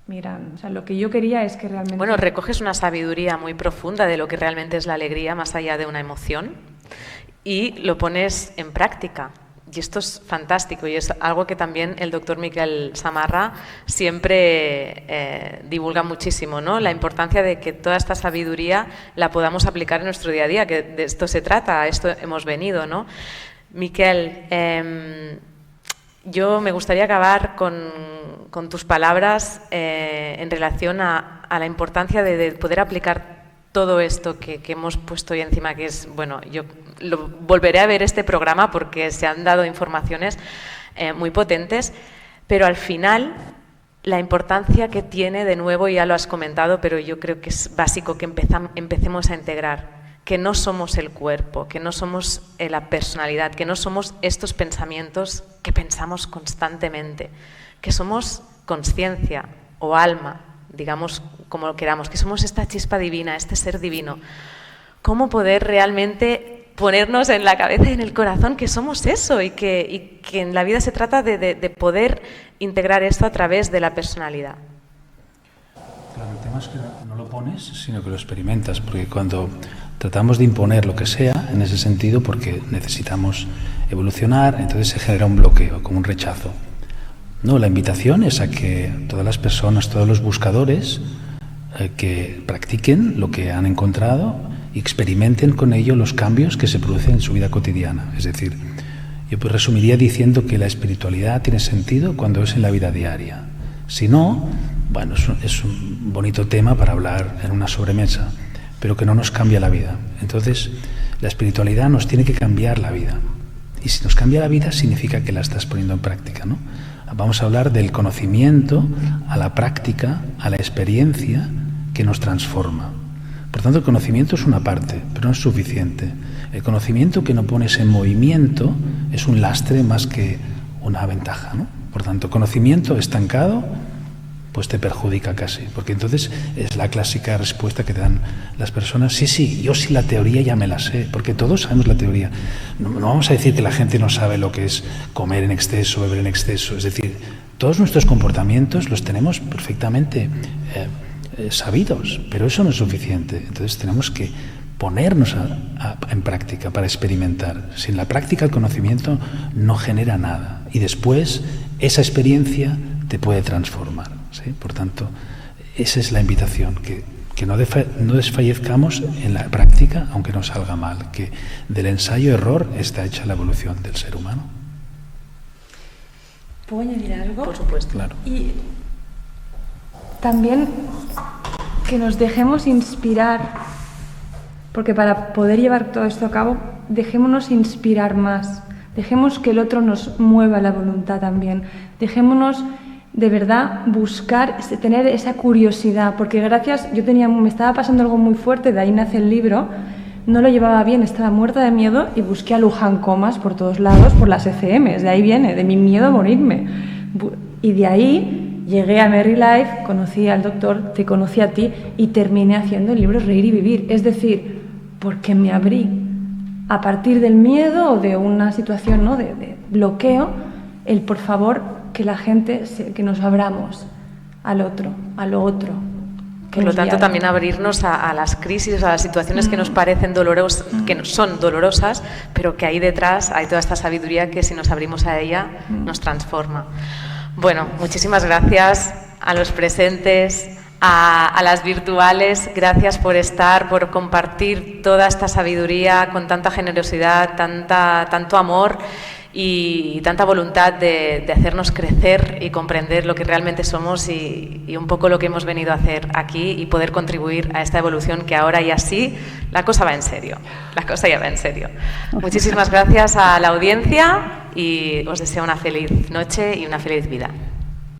O sea, lo que yo quería es que realmente... Bueno, recoges una sabiduría muy profunda de lo que realmente es la alegría, más allá de una emoción, y lo pones en práctica. Y esto es fantástico y es algo que también el doctor Miquel Samarra siempre divulga muchísimo, ¿no? La importancia de que toda esta sabiduría la podamos aplicar en nuestro día a día, que de esto se trata, a esto hemos venido, ¿no? Miquel, yo me gustaría acabar con tus palabras en relación a la importancia de poder aplicar todo esto que hemos puesto hoy encima, que es, bueno, yo volveré a ver este programa porque se han dado informaciones muy potentes, pero al final la importancia que tiene, de nuevo ya lo has comentado, pero yo creo que es básico que empecemos a integrar, que no somos el cuerpo, que no somos la personalidad, que no somos estos pensamientos que pensamos constantemente, que somos conciencia o alma, digamos como lo queramos, que somos esta chispa divina, este ser divino. ¿Cómo poder realmente ponernos en la cabeza y en el corazón que somos eso y que en la vida se trata de poder integrar esto a través de la personalidad? Claro, el tema es que no lo pones, sino que lo experimentas, porque cuando tratamos de imponer lo que sea, en ese sentido, porque necesitamos evolucionar, entonces se genera un bloqueo, como un rechazo. No, la invitación es a que todas las personas, todos los buscadores, que practiquen lo que han encontrado y experimenten con ello los cambios que se producen en su vida cotidiana. Es decir, yo pues resumiría diciendo que la espiritualidad tiene sentido cuando es en la vida diaria. Si no, bueno, es un bonito tema para hablar en una sobremesa, pero que no nos cambia la vida. Entonces, la espiritualidad nos tiene que cambiar la vida. Y si nos cambia la vida, significa que la estás poniendo en práctica, ¿no? Vamos a hablar del conocimiento a la práctica, a la experiencia que nos transforma. Por tanto, el conocimiento es una parte, pero no es suficiente. El conocimiento que no pones en movimiento es un lastre más que una ventaja, ¿no? Por tanto, conocimiento estancado pues te perjudica casi, porque entonces es la clásica respuesta que te dan las personas, sí, yo sí la teoría ya me la sé, porque todos sabemos la teoría. No vamos a decir que la gente no sabe lo que es comer en exceso, beber en exceso, es decir, todos nuestros comportamientos los tenemos perfectamente sabidos, pero eso no es suficiente, entonces tenemos que ponernos en práctica para experimentar. Sin la práctica el conocimiento no genera nada y después esa experiencia te puede transformar, ¿sí? Por tanto, esa es la invitación, que no desfallezcamos en la práctica aunque nos salga mal, que del ensayo-error está hecha la evolución del ser humano. ¿Puedo añadir algo? Por supuesto. Claro. Y también que nos dejemos inspirar, porque para poder llevar todo esto a cabo, dejémonos inspirar más, dejemos que el otro nos mueva la voluntad también, dejémonos de verdad buscar, tener esa curiosidad, porque me estaba pasando algo muy fuerte, de ahí nace el libro, no lo llevaba bien, estaba muerta de miedo y busqué a Luján Comas por todos lados, por las ECMs, de ahí viene, de mi miedo a morirme. Y de ahí llegué a Merry Life, conocí al doctor, te conocí a ti y terminé haciendo el libro Reír y Vivir. Es decir, porque me abrí a partir del miedo o de una situación, ¿no?, de bloqueo, el por favor que la gente, que nos abramos al otro, a lo otro. Por lo tanto, también abrirnos a las crisis, a las situaciones que nos parecen dolorosas, que son dolorosas, pero que ahí detrás hay toda esta sabiduría que si nos abrimos a ella nos transforma. Bueno, muchísimas gracias a los presentes, a las virtuales, gracias por estar, por compartir toda esta sabiduría con tanta generosidad, tanto amor y tanta voluntad de hacernos crecer y comprender lo que realmente somos y un poco lo que hemos venido a hacer aquí y poder contribuir a esta evolución que ahora ya sí, la cosa va en serio, la cosa ya va en serio. Muchísimas gracias a la audiencia y os deseo una feliz noche y una feliz vida.